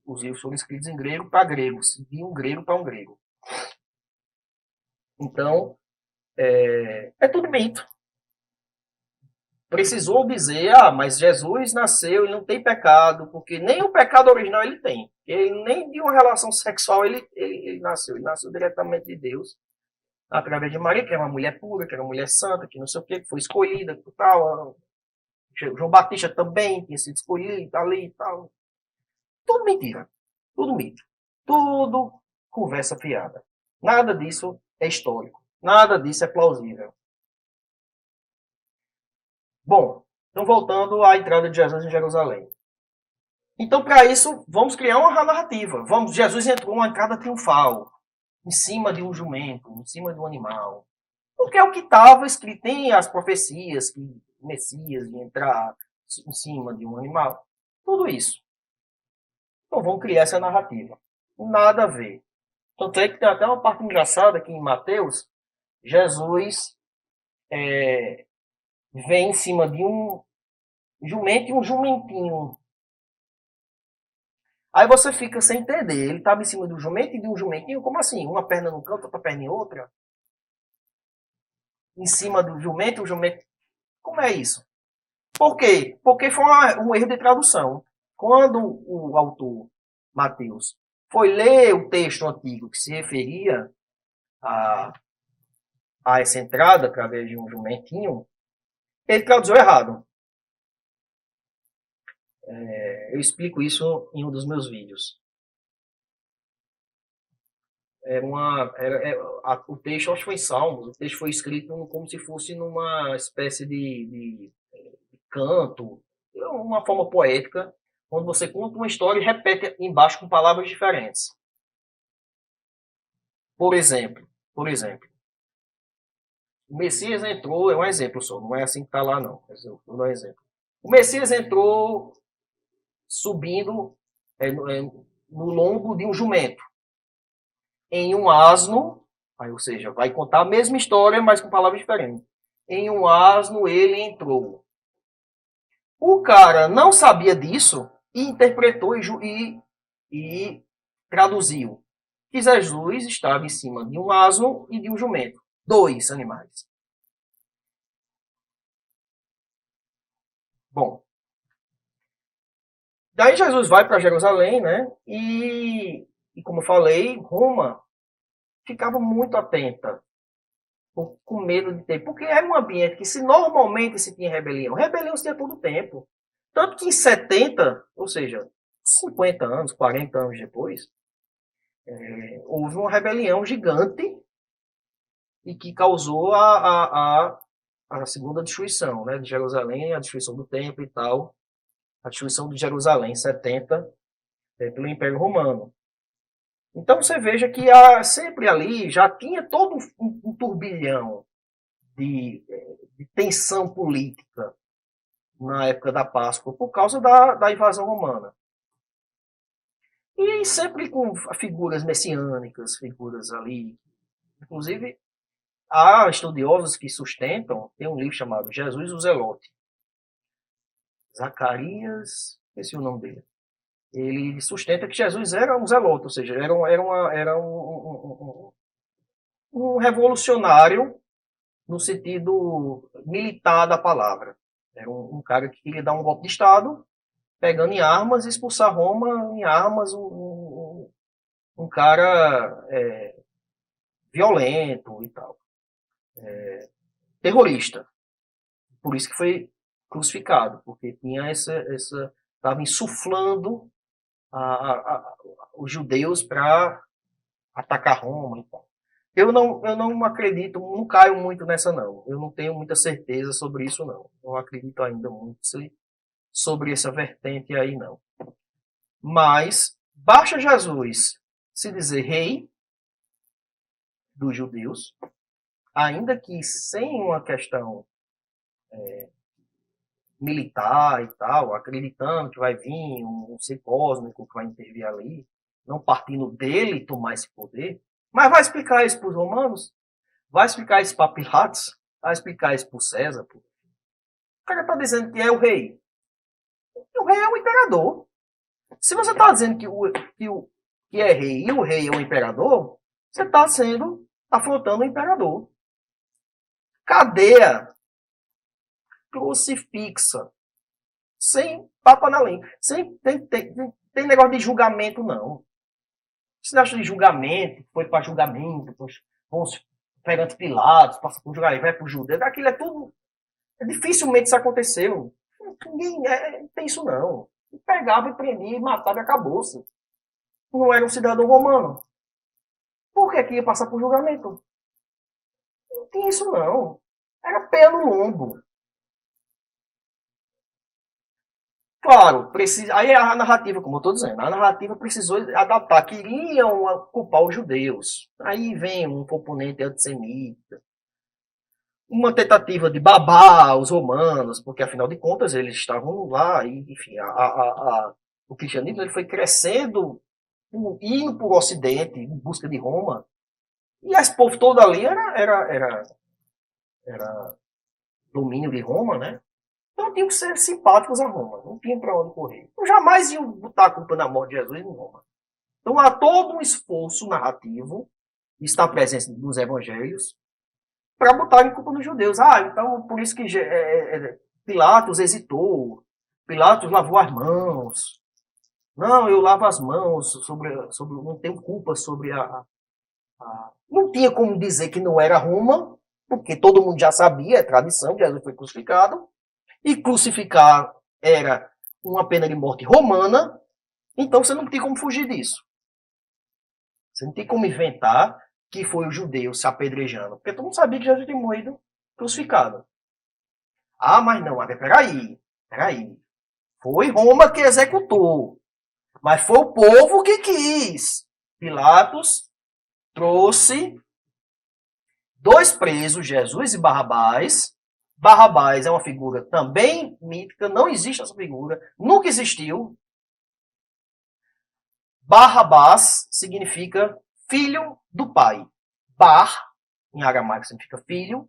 [SPEAKER 1] Os livros foram escritos em grego para gregos, de um grego para um grego. Então, é tudo mito. Precisou dizer, mas Jesus nasceu e não tem pecado, porque nem o pecado original ele tem. Ele nem de uma relação sexual ele nasceu. Ele nasceu diretamente de Deus, através de Maria, que é uma mulher pura, que era uma mulher santa, que não sei o que foi escolhida, tal. João Batista também tinha sido escolhido ali e tal. Tudo mentira. Tudo mito. Tudo conversa fiada. Nada disso é histórico. Nada disso é plausível. Bom, então voltando à entrada de Jesus em Jerusalém. Então, para isso, vamos criar uma narrativa. Jesus entrou numa entrada triunfal, em cima de um jumento, em cima de um animal. Porque é o que estava escrito, tem as profecias que o Messias ia entrar em cima de um animal. Tudo isso. Então vamos criar essa narrativa. Nada a ver. Tanto é que tem até uma parte engraçada aqui em Mateus. Jesus vem em cima de um jumento e um jumentinho. Aí você fica sem entender. Ele estava em cima de um jumento e de um jumentinho? Como assim? Uma perna num canto, outra perna em outra? Em cima do jumento, o jumento... Como é isso? Por quê? Porque foi um erro de tradução. Quando o autor, Mateus, foi ler o texto antigo que se referia a essa entrada através de um jumentinho, ele traduziu errado. Eu explico isso em um dos meus vídeos. O texto, acho que foi em Salmos, o texto foi escrito como se fosse numa espécie de canto, uma forma poética, onde você conta uma história e repete embaixo com palavras diferentes. Por exemplo, o Messias entrou, é um exemplo só, não é assim que está lá não, eu vou dar um exemplo. O Messias entrou subindo no lombo de um jumento, em um asno, ou seja, vai contar a mesma história, mas com palavras diferentes. Em um asno ele entrou. O cara não sabia disso e interpretou e traduziu que Jesus estava em cima de um asno e de um jumento. 2 animais. Bom. Daí Jesus vai para Jerusalém, né? E como eu falei, Roma ficava muito atenta, com medo de ter. Porque era um ambiente que se normalmente se tinha rebelião se tinha todo o tempo. Tanto que em 70, ou seja, 50 anos, 40 anos depois, houve uma rebelião gigante e que causou a segunda destruição, né, de Jerusalém, a destruição do templo e tal, a destruição de Jerusalém em 70 pelo Império Romano. Então você veja que sempre ali já tinha todo um turbilhão de tensão política na época da Páscoa por causa da invasão romana. E sempre com figuras messiânicas, figuras ali. Inclusive, há estudiosos que sustentam, tem um livro chamado Jesus o Zelote. Zacarias, esqueci o nome dele. Ele sustenta que Jesus era um zelote, ou seja, era um revolucionário no sentido militar da palavra. Era um cara que queria dar um golpe de Estado, pegando em armas e expulsar Roma em armas, um cara violento e tal. Terrorista. Por isso que foi crucificado, porque tinha estava insuflando os judeus para atacar Roma e tal. Eu não acredito, não caio muito nessa não. Eu não tenho muita certeza sobre isso não. Não acredito ainda muito sobre essa vertente aí não. Mas basta Jesus se dizer rei dos judeus, ainda que sem uma questão militar e tal, acreditando que vai vir um ser cósmico que vai intervir ali, não partindo dele tomar esse poder, mas vai explicar isso para os romanos? Vai explicar isso para Pilatos? Vai explicar isso para o César? O cara está dizendo que é o rei. O rei é o imperador. Se você está dizendo que é rei e o rei é o imperador, você está afrontando o imperador. Cadeia crucifixa. Sem papa na língua. Tem negócio de julgamento, não. Você acha de julgamento, foi para julgamento, vamos perante Pilatos, passa por julgamento, vai para o judeu, aquilo é tudo. Dificilmente isso aconteceu. Ninguém tem isso não. Pegava e prendia, e matava e acabou-se. Não era um cidadão romano. Por que ia passar por julgamento? Não tinha isso não. Era pé no lombo. Claro, aí a narrativa, como eu estou dizendo, a narrativa precisou adaptar. Queriam culpar os judeus. Aí vem um componente antissemita. Uma tentativa de babar os romanos, porque afinal de contas eles estavam lá, e, enfim, o cristianismo ele foi crescendo, indo para o ocidente, em busca de Roma, e esse povo todo ali era domínio de Roma, né? Então tinham que ser simpáticos a Roma, não tinha para onde correr. Eu jamais iam botar a culpa na morte de Jesus em Roma. Então há todo um esforço narrativo, está presente nos evangelhos, para botarem culpa nos judeus. Então por isso que Pilatos hesitou, Pilatos lavou as mãos. Não, eu lavo as mãos, não tenho culpa sobre Não tinha como dizer que não era Roma, porque todo mundo já sabia, é tradição, que Jesus foi crucificado, e crucificar era uma pena de morte romana, então você não tem como fugir disso. Você não tem como inventar que foi o judeu se apedrejando, porque todo mundo sabia que Jesus tinha morrido crucificado. Mas não, peraí. Foi Roma que executou, mas foi o povo que quis. Pilatos trouxe 2 presos, Jesus e Barrabás. Barrabás é uma figura também mítica, não existe essa figura, nunca existiu. Barrabás significa filho do pai. Bar, em aramaico, significa filho.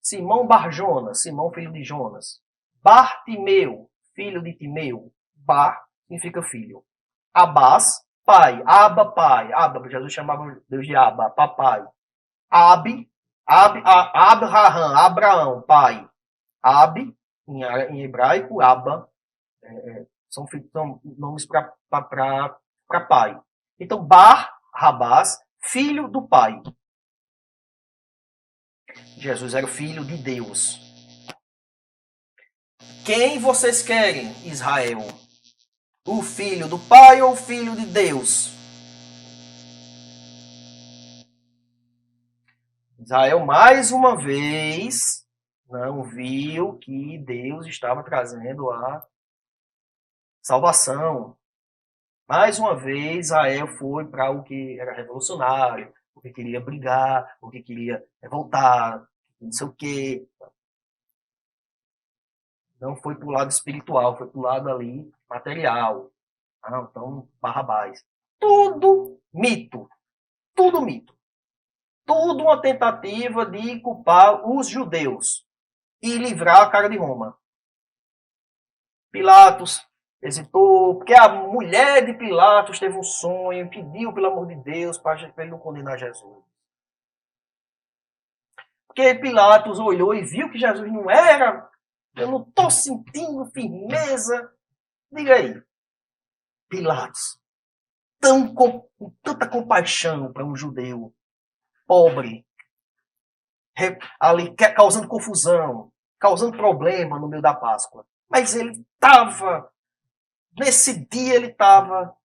[SPEAKER 1] Simão Bar-Jonas, Simão filho de Jonas. Bartimeu, filho de Timeu. Bar significa filho. Abás, pai. Aba, pai. Aba, Jesus chamava Deus de Aba, papai. Abraham, Abraão, pai. Ab, em hebraico, Abba, são nomes para pai. Então, Bar-Rabás, filho do pai. Jesus era o filho de Deus. Quem vocês querem, Israel? O filho do pai ou o filho de Deus? Israel, mais uma vez, não viu que Deus estava trazendo a salvação. Mais uma vez, Israel foi para o que era revolucionário, o que queria brigar, o que queria revoltar, não sei o quê. Não foi para o lado espiritual, foi para o lado ali material. Então, Barrabás. Tudo mito. Tudo mito. Tudo uma tentativa de culpar os judeus e livrar a cara de Roma. Pilatos hesitou, porque a mulher de Pilatos teve um sonho, pediu, pelo amor de Deus, para ele não condenar Jesus. Porque Pilatos olhou e viu que Jesus não era. Eu não estou sentindo firmeza. Diga aí, Pilatos, com tanta compaixão para um judeu pobre, ali causando confusão, causando problema no meio da Páscoa. Mas ele estava, nesse dia ele estava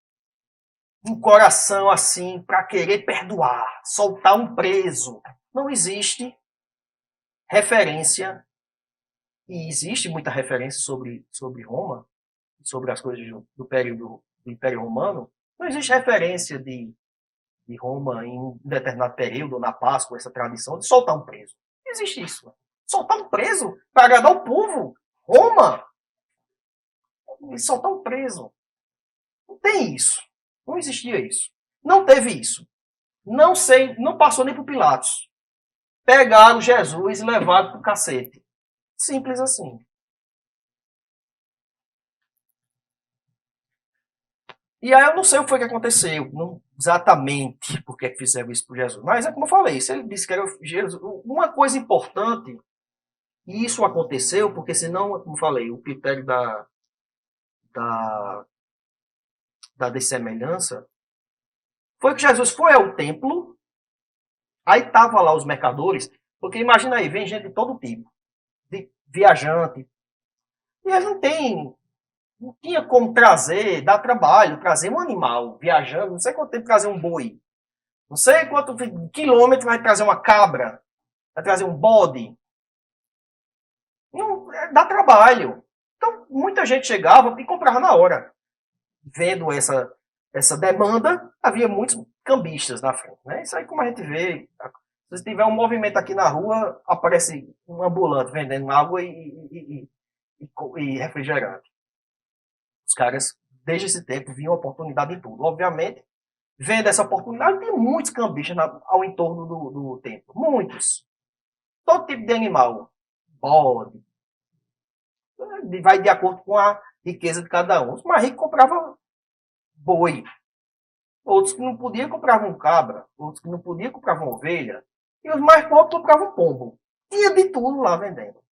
[SPEAKER 1] um coração assim para querer perdoar, soltar um preso. Não existe referência, e existe muita referência sobre Roma, sobre as coisas do período do Império Romano. Não existe referência de Roma em um determinado período, na Páscoa, essa tradição de soltar um preso. Não existe isso. Soltar um preso para agradar o povo. Roma. E soltar um preso. Não tem isso. Não existia isso. Não teve isso. Não passou nem por Pilatos. Pegaram Jesus e levaram para o cacete. Simples assim. E aí eu não sei o que foi que aconteceu, não exatamente por que fizeram isso por Jesus. Mas é como eu falei, se ele disse que era Jesus, uma coisa importante, e isso aconteceu, porque senão, como eu falei, o critério da dessemelhança foi que Jesus foi ao templo, aí estavam lá os mercadores, porque imagina aí, vem gente de todo tipo, de viajante, E eles não tinha como dar trabalho, trazer um animal viajando, não sei quanto tempo trazer um boi, não sei quanto quilômetro vai trazer uma cabra, vai trazer um bode. Não, dá trabalho. Então, muita gente chegava e comprava na hora. Vendo essa demanda, havia muitos cambistas na frente. Né? Isso aí, como a gente vê, se tiver um movimento aqui na rua, aparece um ambulante vendendo água e refrigerante. Os caras, desde esse tempo, viam oportunidade em tudo. Obviamente, vendo essa oportunidade, tem muitos cambistas ao entorno do templo. Muitos. Todo tipo de animal. Bode. Vai de acordo com a riqueza de cada um. Os mais ricos compravam boi. Outros que não podiam compravam cabra. Outros que não podiam compravam ovelha. E os mais pobres compravam pombo. Tinha de tudo lá vendendo.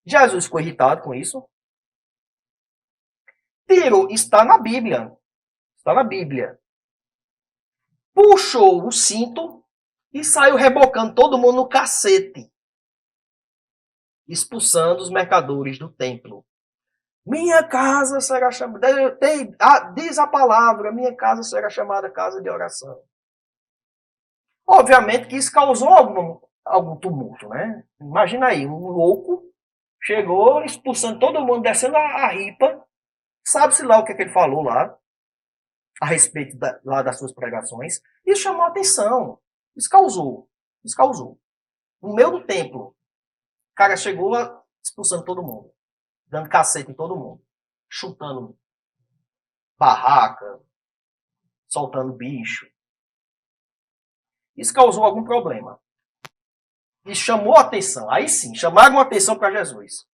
[SPEAKER 1] Jesus ficou irritado com isso. Tirou, está na Bíblia. Está na Bíblia. Puxou o cinto e saiu rebocando todo mundo no cacete. Expulsando os mercadores do templo. Minha casa será chamada. Diz a palavra: minha casa será chamada casa de oração. Obviamente que isso causou algum tumulto, né? Imagina aí, um louco chegou expulsando todo mundo, descendo a ripa. Sabe-se lá o que ele falou lá, a respeito lá das suas pregações. Isso chamou a atenção. Isso causou. Isso causou. No meio do templo, o cara chegou expulsando todo mundo. Dando cacete em todo mundo. Chutando barraca, soltando bicho. Isso causou algum problema. Isso chamou a atenção. Aí sim, chamaram a atenção para Jesus.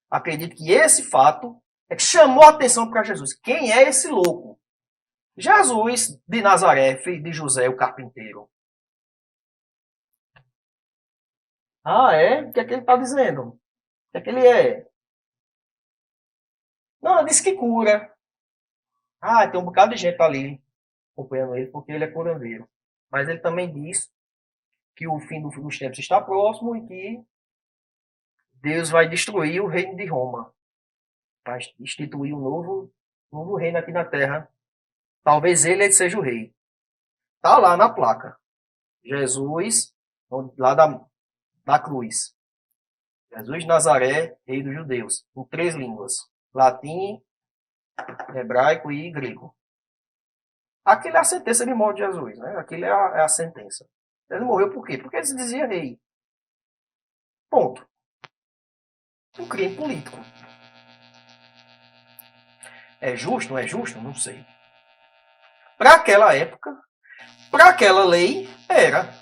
[SPEAKER 1] Acredito que esse fato é que chamou a atenção para Jesus. Quem é esse louco? Jesus de Nazaré, filho de José, o carpinteiro. Ah, é? O que é que ele está dizendo? O que é que ele é? Não, ele disse que cura. Ah, tem um bocado de gente ali acompanhando ele porque ele é curandeiro. Mas ele também diz que o fim dos tempos está próximo e que Deus vai destruir o reino de Roma. Vai instituir um novo reino aqui na Terra. Talvez ele seja o rei. Está lá na placa. Jesus, lá da cruz. Jesus de Nazaré, rei dos judeus. Em 3 línguas. Latim, hebraico e grego. Aquilo é a sentença de morte de Jesus. Né? Aquilo é a sentença. Ele morreu por quê? Porque ele se dizia rei. Ponto. Um crime político. É justo? Não é justo? Não sei. Para aquela época, para aquela lei, era.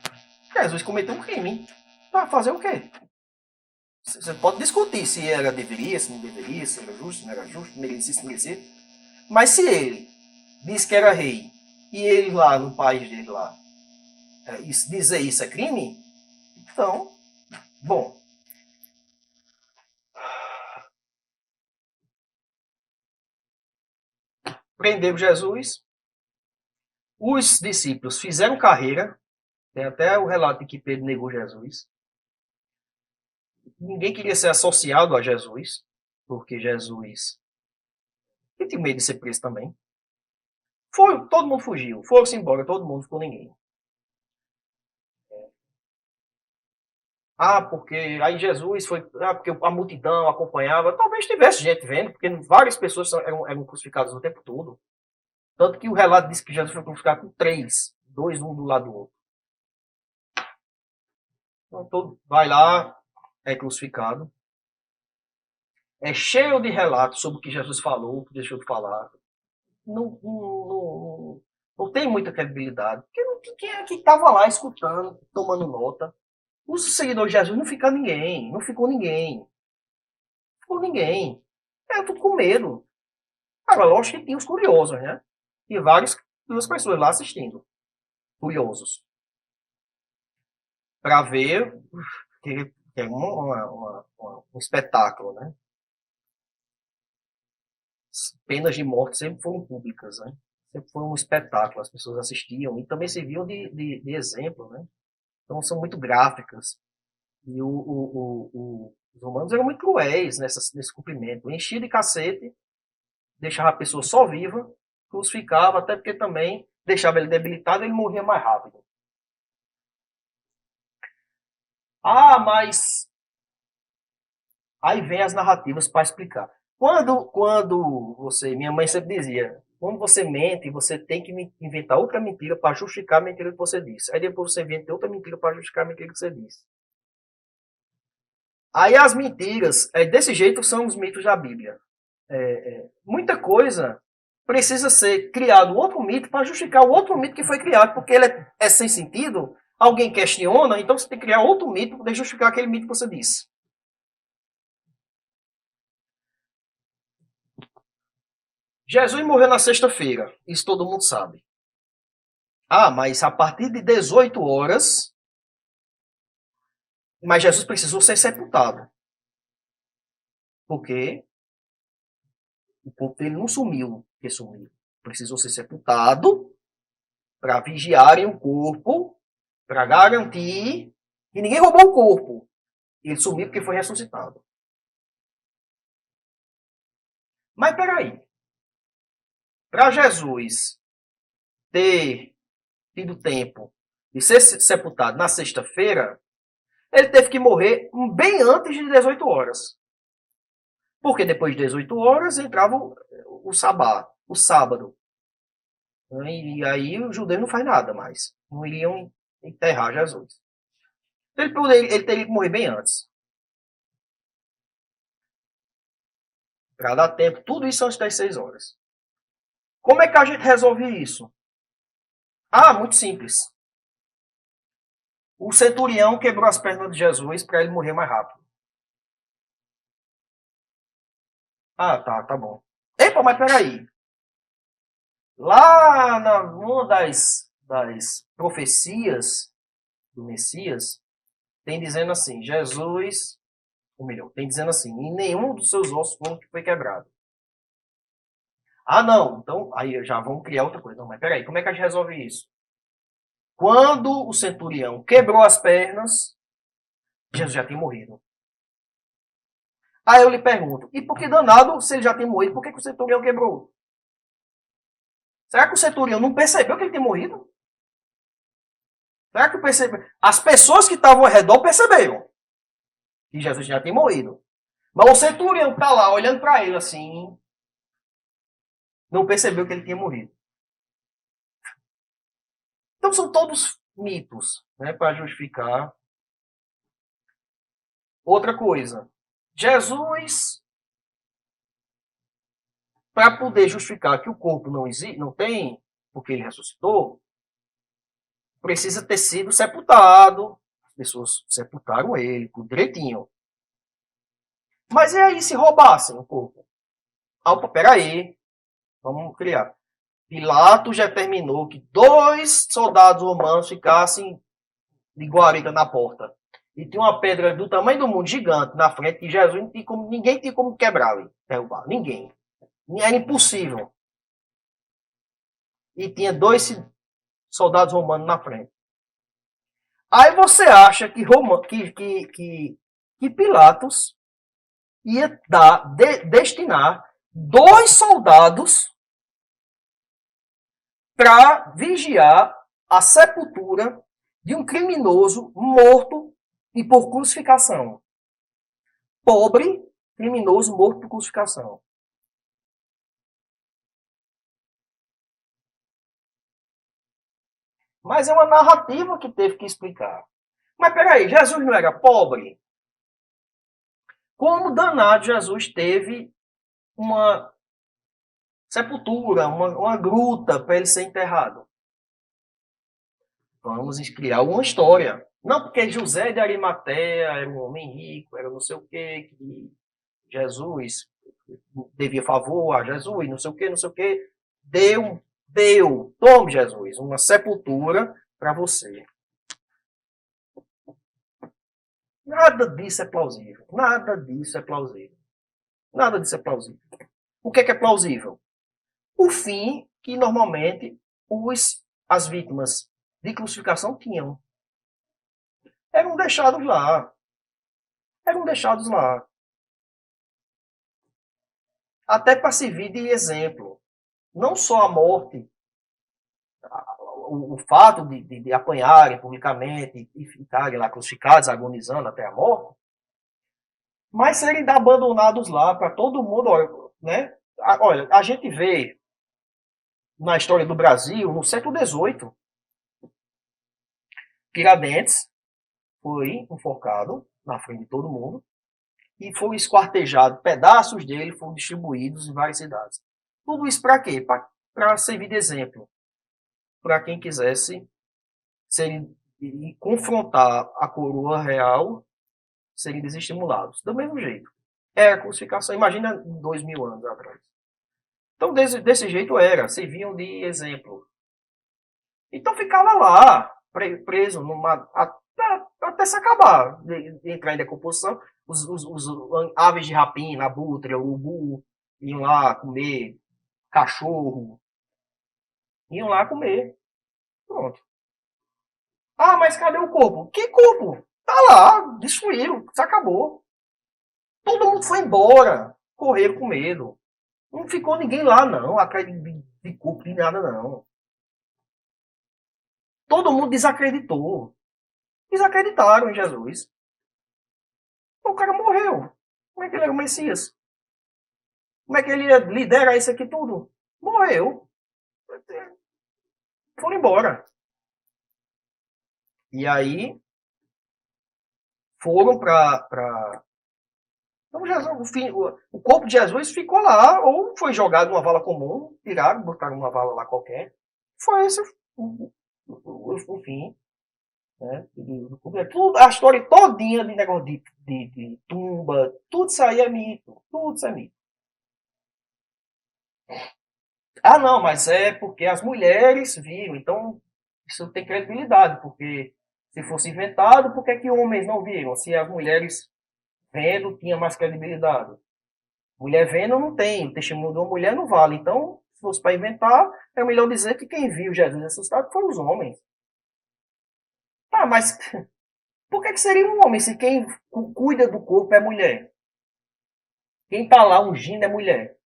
[SPEAKER 1] Jesus cometeu um crime. Para fazer o quê? Você pode discutir se deveria, se não deveria, se era justo, se não era justo, merecia, se não merecia. Mas se ele disse que era rei, e ele lá no país dele lá, dizer isso é crime, então, bom. Prenderam Jesus, os discípulos fizeram carreira, tem até o relato de que Pedro negou Jesus. Ninguém queria ser associado a Jesus, porque Jesus tinha medo de ser preso também. Todo mundo fugiu, foram-se embora, todo mundo, ficou ninguém. Ah, porque aí Jesus foi. Ah, porque a multidão acompanhava. Talvez tivesse gente vendo, porque várias pessoas eram crucificadas o tempo todo. Tanto que o relato diz que Jesus foi crucificado com 3, 2 um do lado do outro. Então, todo vai lá, é crucificado. É cheio de relatos sobre o que Jesus falou, o que deixou de falar. Não tem muita credibilidade. Porque quem é que estava lá escutando, tomando nota? Os seguidores de Jesus não ficou ninguém. Não ficou ninguém. Não ficou ninguém. É tudo com medo. Agora, lógico que tinha os curiosos, né? E duas pessoas lá assistindo. Curiosos. Para ver que é um espetáculo, né? Penas de morte sempre foram públicas, né? Sempre foi um espetáculo, as pessoas assistiam e também serviam de exemplo, né? Então são muito gráficas. E os romanos eram muito cruéis nesse cumprimento. Enchia de cacete, deixava a pessoa só viva, crucificava, até porque também deixava ele debilitado e ele morria mais rápido. Ah, mas aí vem as narrativas para explicar. Quando minha mãe sempre dizia, quando você mente, você tem que inventar outra mentira para justificar a mentira que você disse. Aí depois você inventa outra mentira para justificar a mentira que você disse. Aí as mentiras, desse jeito são os mitos da Bíblia. Muita coisa precisa ser criado outro mito para justificar o outro mito que foi criado, porque ele é sem sentido, alguém questiona, então você tem que criar outro mito para poder justificar aquele mito que você disse. Jesus morreu na sexta-feira, isso todo mundo sabe. Ah, mas a partir de 18 horas, mas Jesus precisou ser sepultado. Porque o corpo dele não sumiu, que sumiu. Precisou ser sepultado para vigiarem o corpo, para garantir que ninguém roubou o corpo. Ele sumiu porque foi ressuscitado. Mas peraí. Para Jesus ter tido tempo de ser sepultado na sexta-feira, ele teve que morrer bem antes de 18 horas. Porque depois de 18 horas entrava o sabá, o sábado. E aí os judeus não faz nada mais. Não iriam enterrar Jesus. Ele teria que morrer bem antes. Para dar tempo, tudo isso antes das 6 horas. Como é que a gente resolve isso? Ah, muito simples. O centurião quebrou as pernas de Jesus para ele morrer mais rápido. Ah, tá bom. Epa, mas peraí. Lá numa das profecias do Messias, tem dizendo assim, Jesus, ou melhor, tem dizendo assim, em nenhum dos seus ossos foi quebrado. Ah, não, então, aí já vamos criar outra coisa. Não, mas peraí, como é que a gente resolve isso? Quando o centurião quebrou as pernas, Jesus já tinha morrido. Aí eu lhe pergunto, e por que danado, se ele já tem morrido, por que o centurião quebrou? Será que o centurião não percebeu que ele tinha morrido? Será que percebeu? As pessoas que estavam ao redor perceberam que Jesus já tinha morrido. Mas o centurião que está lá olhando para ele assim, não percebeu que ele tinha morrido. Então são todos mitos, né, para justificar. Outra coisa, Jesus, para poder justificar que o corpo não existe, não tem, porque ele ressuscitou, precisa ter sido sepultado. As pessoas sepultaram ele, tudo direitinho. Mas e aí se roubassem o corpo? Opa, peraí, vamos criar. Pilatos determinou que 2 soldados romanos ficassem de guarita na porta. E tinha uma pedra do tamanho do mundo, gigante, na frente, que Jesus não tinha como, ninguém tinha como quebrar e derrubar. Ninguém. Era impossível. E tinha 2 soldados romanos na frente. Aí você acha que Pilatos ia destinar 2 soldados para vigiar a sepultura de um criminoso morto e por crucificação. Pobre, criminoso morto por crucificação. Mas é uma narrativa que teve que explicar. Mas peraí, Jesus não era pobre? Como danado Jesus teve uma sepultura, uma gruta para ele ser enterrado? Vamos criar uma história. Não porque José de Arimateia era um homem rico, era não sei o quê, que Jesus devia favor a Jesus, não sei o quê. Deu, tome Jesus, uma sepultura para você. Nada disso é plausível. Nada disso é plausível. Nada disso é plausível. O que é plausível? O fim que normalmente as vítimas de crucificação tinham. Eram deixados lá. eram deixados lá. Até para servir de exemplo. Não só a morte, o fato de apanharem publicamente e ficarem lá crucificados, agonizando até a morte, mas serem abandonados lá para todo mundo, né? Olha, a gente vê na história do Brasil, no século XVIII, Tiradentes foi enforcado na frente de todo mundo e foi esquartejado. Pedaços dele foram distribuídos em várias cidades. Tudo isso para quê? Para servir de exemplo para quem quisesse ser, e confrontar a coroa real, serem desestimulados. Do mesmo jeito. Era a crucificação. Imagina 2000 anos atrás. Então, desse jeito era. Serviam de exemplo. Então, ficava lá, preso, até se acabar, de entrar em decomposição. Os aves de rapina, a abutre, o ubu, iam lá comer cachorro. Iam lá comer. Pronto. Ah, mas cadê o corpo? Que corpo? Tá lá, destruíram, se acabou. Todo mundo foi embora, correram com medo. Não ficou ninguém lá, não, atrás de corpo, de nada, não. Todo mundo desacreditou. Desacreditaram em Jesus. O cara morreu. Como é que ele era o Messias? Como é que ele lidera isso aqui tudo? Morreu. Foram embora. E aí foram para. Então, Jesus, o corpo de Jesus ficou lá, ou foi jogado numa vala comum, tiraram, botaram uma vala lá qualquer. Foi esse o fim. Né? Tudo, a história todinha de negócio de tumba, tudo isso aí é mito. Tudo isso é mito. Ah, não, mas é porque as mulheres viram, então isso tem credibilidade, porque se fosse inventado, por que homens não viram? Se as mulheres vendo, tinha mais credibilidade. Mulher vendo não tem, o testemunho de uma mulher não vale. Então, se fosse para inventar, é melhor dizer que quem viu Jesus ressuscitado foram os homens. Ah, mas por que seria um homem se quem cuida do corpo é mulher? Quem está lá ungindo é mulher.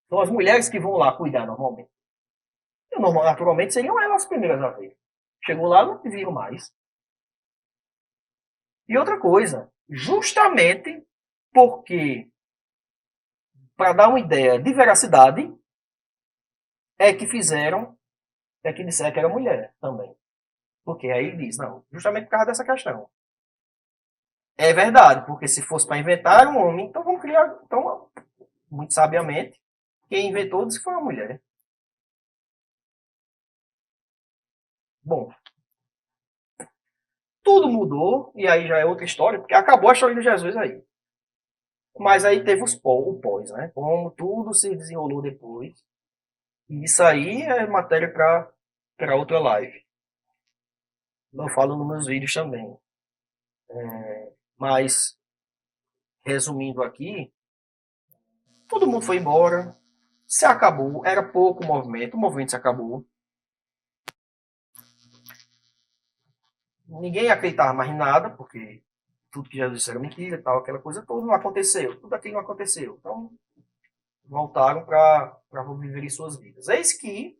[SPEAKER 1] São as mulheres que vão lá cuidar normalmente. E, naturalmente seriam elas as primeiras a ver. Chegou lá, não viram mais. E outra coisa, justamente porque, para dar uma ideia de veracidade, é que disseram que era mulher também. Porque aí ele diz, não, justamente por causa dessa questão. É verdade, porque se fosse para inventar um homem, então vamos criar, então, muito sabiamente, quem inventou disse que foi uma mulher. Bom, tudo mudou, e aí já é outra história, porque acabou a história de Jesus aí. Mas aí teve o pós, né? Como tudo se desenrolou depois. E isso aí é matéria para outra live. Eu falo nos meus vídeos também. Mas, resumindo aqui, todo mundo foi embora, se acabou, era pouco o movimento se acabou. Ninguém acreditava mais em nada, porque tudo que Jesus disse era mentira e tal, aquela coisa toda não aconteceu, tudo aquilo não aconteceu. Então, voltaram para viver suas vidas. Eis que,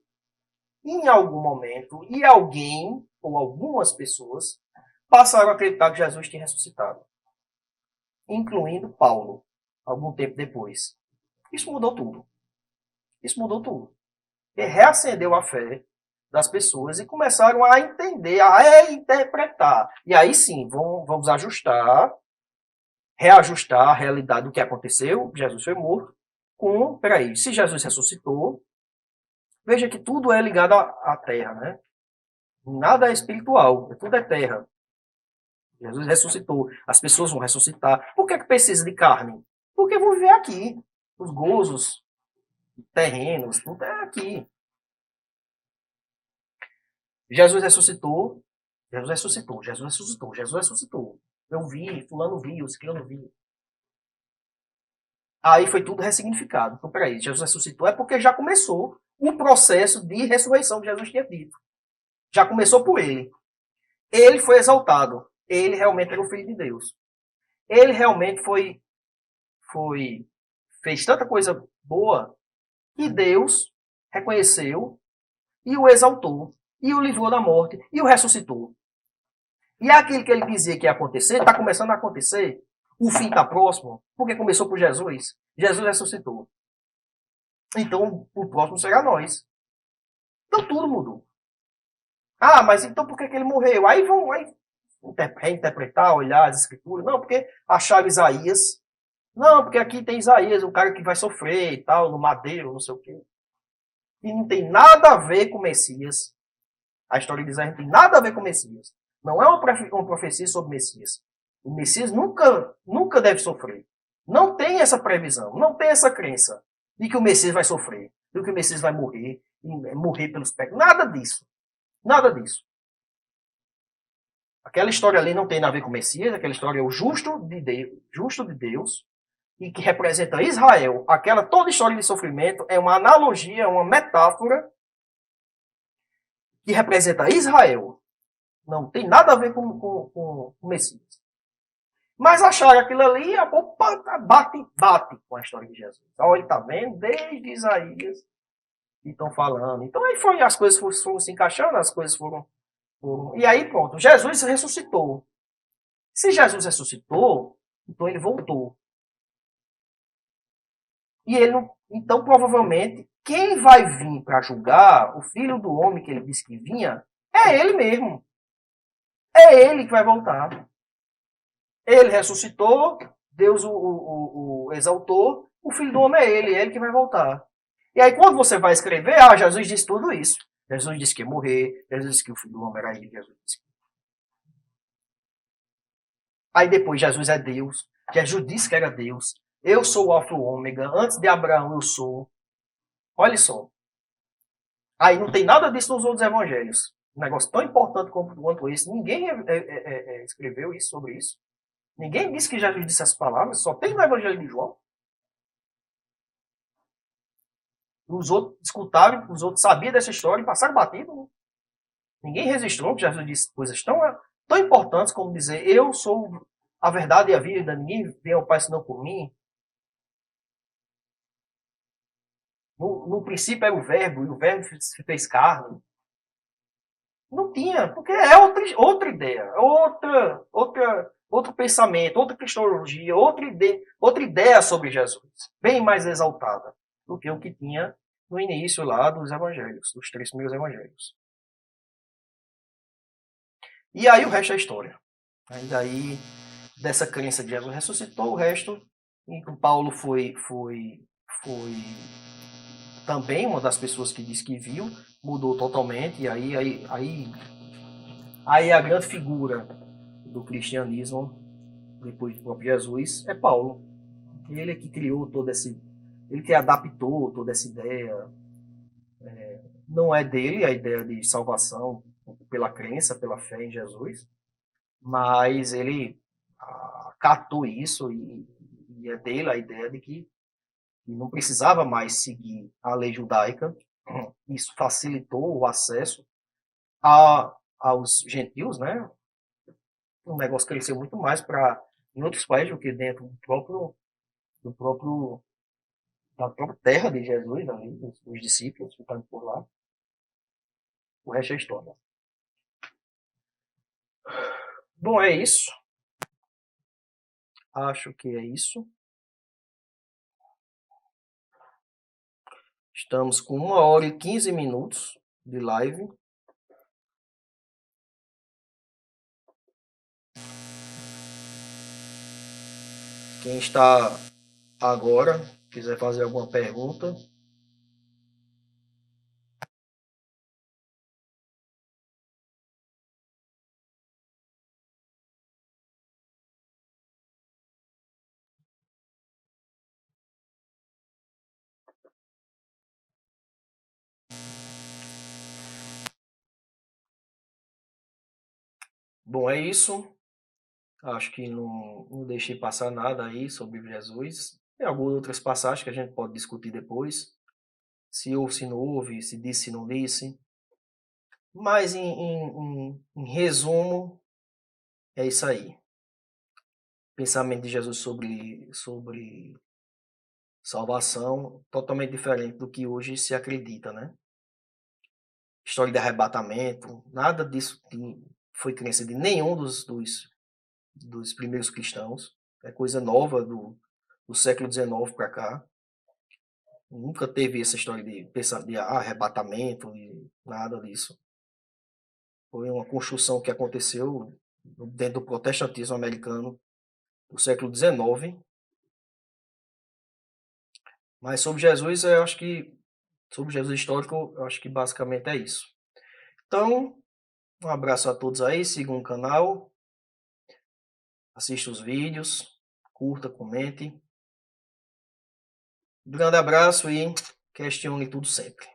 [SPEAKER 1] em algum momento, e alguém, ou algumas pessoas, passaram a acreditar que Jesus tinha ressuscitado, incluindo Paulo, algum tempo depois. Isso mudou tudo. Isso mudou tudo. Ele reacendeu a fé das pessoas e começaram a entender, a interpretar. E aí sim, vamos reajustar a realidade do que aconteceu, Jesus foi morto, com, peraí, se Jesus ressuscitou, veja que tudo é ligado à terra, né? Nada é espiritual, tudo é terra. Jesus ressuscitou, as pessoas vão ressuscitar. Por que precisa de carne? Porque vão viver aqui. Os gozos terrenos, tudo é aqui. Jesus ressuscitou, Jesus ressuscitou, Jesus ressuscitou, Jesus ressuscitou. Eu vi, fulano viu, ciclano viu. Aí foi tudo ressignificado. Então, peraí, Jesus ressuscitou é porque já começou o processo de ressurreição que Jesus tinha dito. Já começou por ele. Ele foi exaltado. Ele realmente era o Filho de Deus. Ele realmente fez tanta coisa boa que Deus reconheceu e o exaltou, e o livrou da morte, e o ressuscitou. E aquilo que ele dizia que ia acontecer, está começando a acontecer. O fim está próximo, porque começou por Jesus. Jesus ressuscitou. Então, o próximo será nós. Então, tudo mudou. Ah, mas então por que ele morreu? Aí vão reinterpretar, olhar as escrituras. Não, porque acharam Isaías. Não, porque aqui tem Isaías, o cara que vai sofrer e tal, no madeiro, não sei o quê. E não tem nada a ver com o Messias. A história de Isaías não tem nada a ver com o Messias. Não é uma profecia sobre o Messias. O Messias nunca deve sofrer. Não tem essa previsão, não tem essa crença de que o Messias vai sofrer, de que o Messias vai morrer pelos pecados. Nada disso. Nada disso. Aquela história ali não tem nada a ver com o Messias, aquela história é o justo de Deus, e que representa Israel. Aquela toda história de sofrimento é uma analogia, uma metáfora que representa Israel. Não tem nada a ver com o Messias. Mas acharam aquilo ali, opa, bate com a história de Jesus. Olha, ele está vendo desde Isaías que estão falando. Então aí as coisas foram se encaixando, as coisas foram. E aí pronto, Jesus ressuscitou. Se Jesus ressuscitou, então ele voltou. E ele não, então provavelmente quem vai vir para julgar o filho do homem que ele disse que vinha é ele mesmo. É ele que vai voltar. Ele ressuscitou, Deus o exaltou, o filho do homem é ele que vai voltar. E aí quando você vai escrever, Jesus disse tudo isso. Jesus disse que ia morrer, Jesus disse que o filho do homem era ele, Jesus disse. Aí depois Jesus é Deus, Jesus disse que era Deus. Eu sou o Alfa e o Ômega, antes de Abraão eu sou. Olha só. Aí não tem nada disso nos outros evangelhos. Um negócio tão importante quanto esse. Ninguém escreveu isso sobre isso. Ninguém disse que Jesus disse essas palavras. Só tem no evangelho de João. Os outros escutaram, os outros sabiam dessa história e passaram batido. Ninguém registrou que Jesus disse coisas tão importantes como dizer: eu sou a verdade e a vida, ninguém vem ao Pai senão por mim. No princípio era o verbo, e o verbo se fez carne. Não tinha, porque é outra ideia, outro pensamento, outra cristologia, outra ideia sobre Jesus, bem mais exaltada do que o que tinha no início lá dos evangelhos, dos 3 primeiros evangelhos. E aí o resto é história. E daí, dessa crença de Jesus ressuscitou, o resto, e o Paulo foi também uma das pessoas que disse que viu, mudou totalmente, e aí a grande figura do cristianismo, depois do próprio Jesus, é Paulo. Ele é que criou ele que adaptou toda essa ideia. Não é dele a ideia de salvação pela crença, pela fé em Jesus, mas ele catou isso e é dele a ideia de que não precisava mais seguir a lei judaica. Isso facilitou o acesso aos gentios, né? O negócio cresceu muito mais em outros países do que dentro do próprio da própria terra de Jesus, ali, os discípulos ficando por lá. O resto é história. Bom, é isso. Acho que é isso. Estamos com 1 hora e 15 minutos de live. Quem está agora, quiser fazer alguma pergunta. Bom, é isso. Acho que não deixei passar nada aí sobre Jesus. Tem algumas outras passagens que a gente pode discutir depois. Se houve, se não houve, se disse, se não disse. Mas, em resumo, é isso aí. pensamento de Jesus sobre salvação totalmente diferente do que hoje se acredita, né? História de arrebatamento, nada disso foi crença de nenhum dos primeiros cristãos. É coisa nova do século XIX para cá. Nunca teve essa história de pensar de arrebatamento e nada disso. Foi uma construção que aconteceu dentro do protestantismo americano do século XIX. Mas sobre Jesus, eu acho que sobre Jesus histórico, eu acho que basicamente é isso. Então, um abraço a todos aí, sigam o canal, assista os vídeos, curta, comente. Um grande abraço e questione tudo sempre.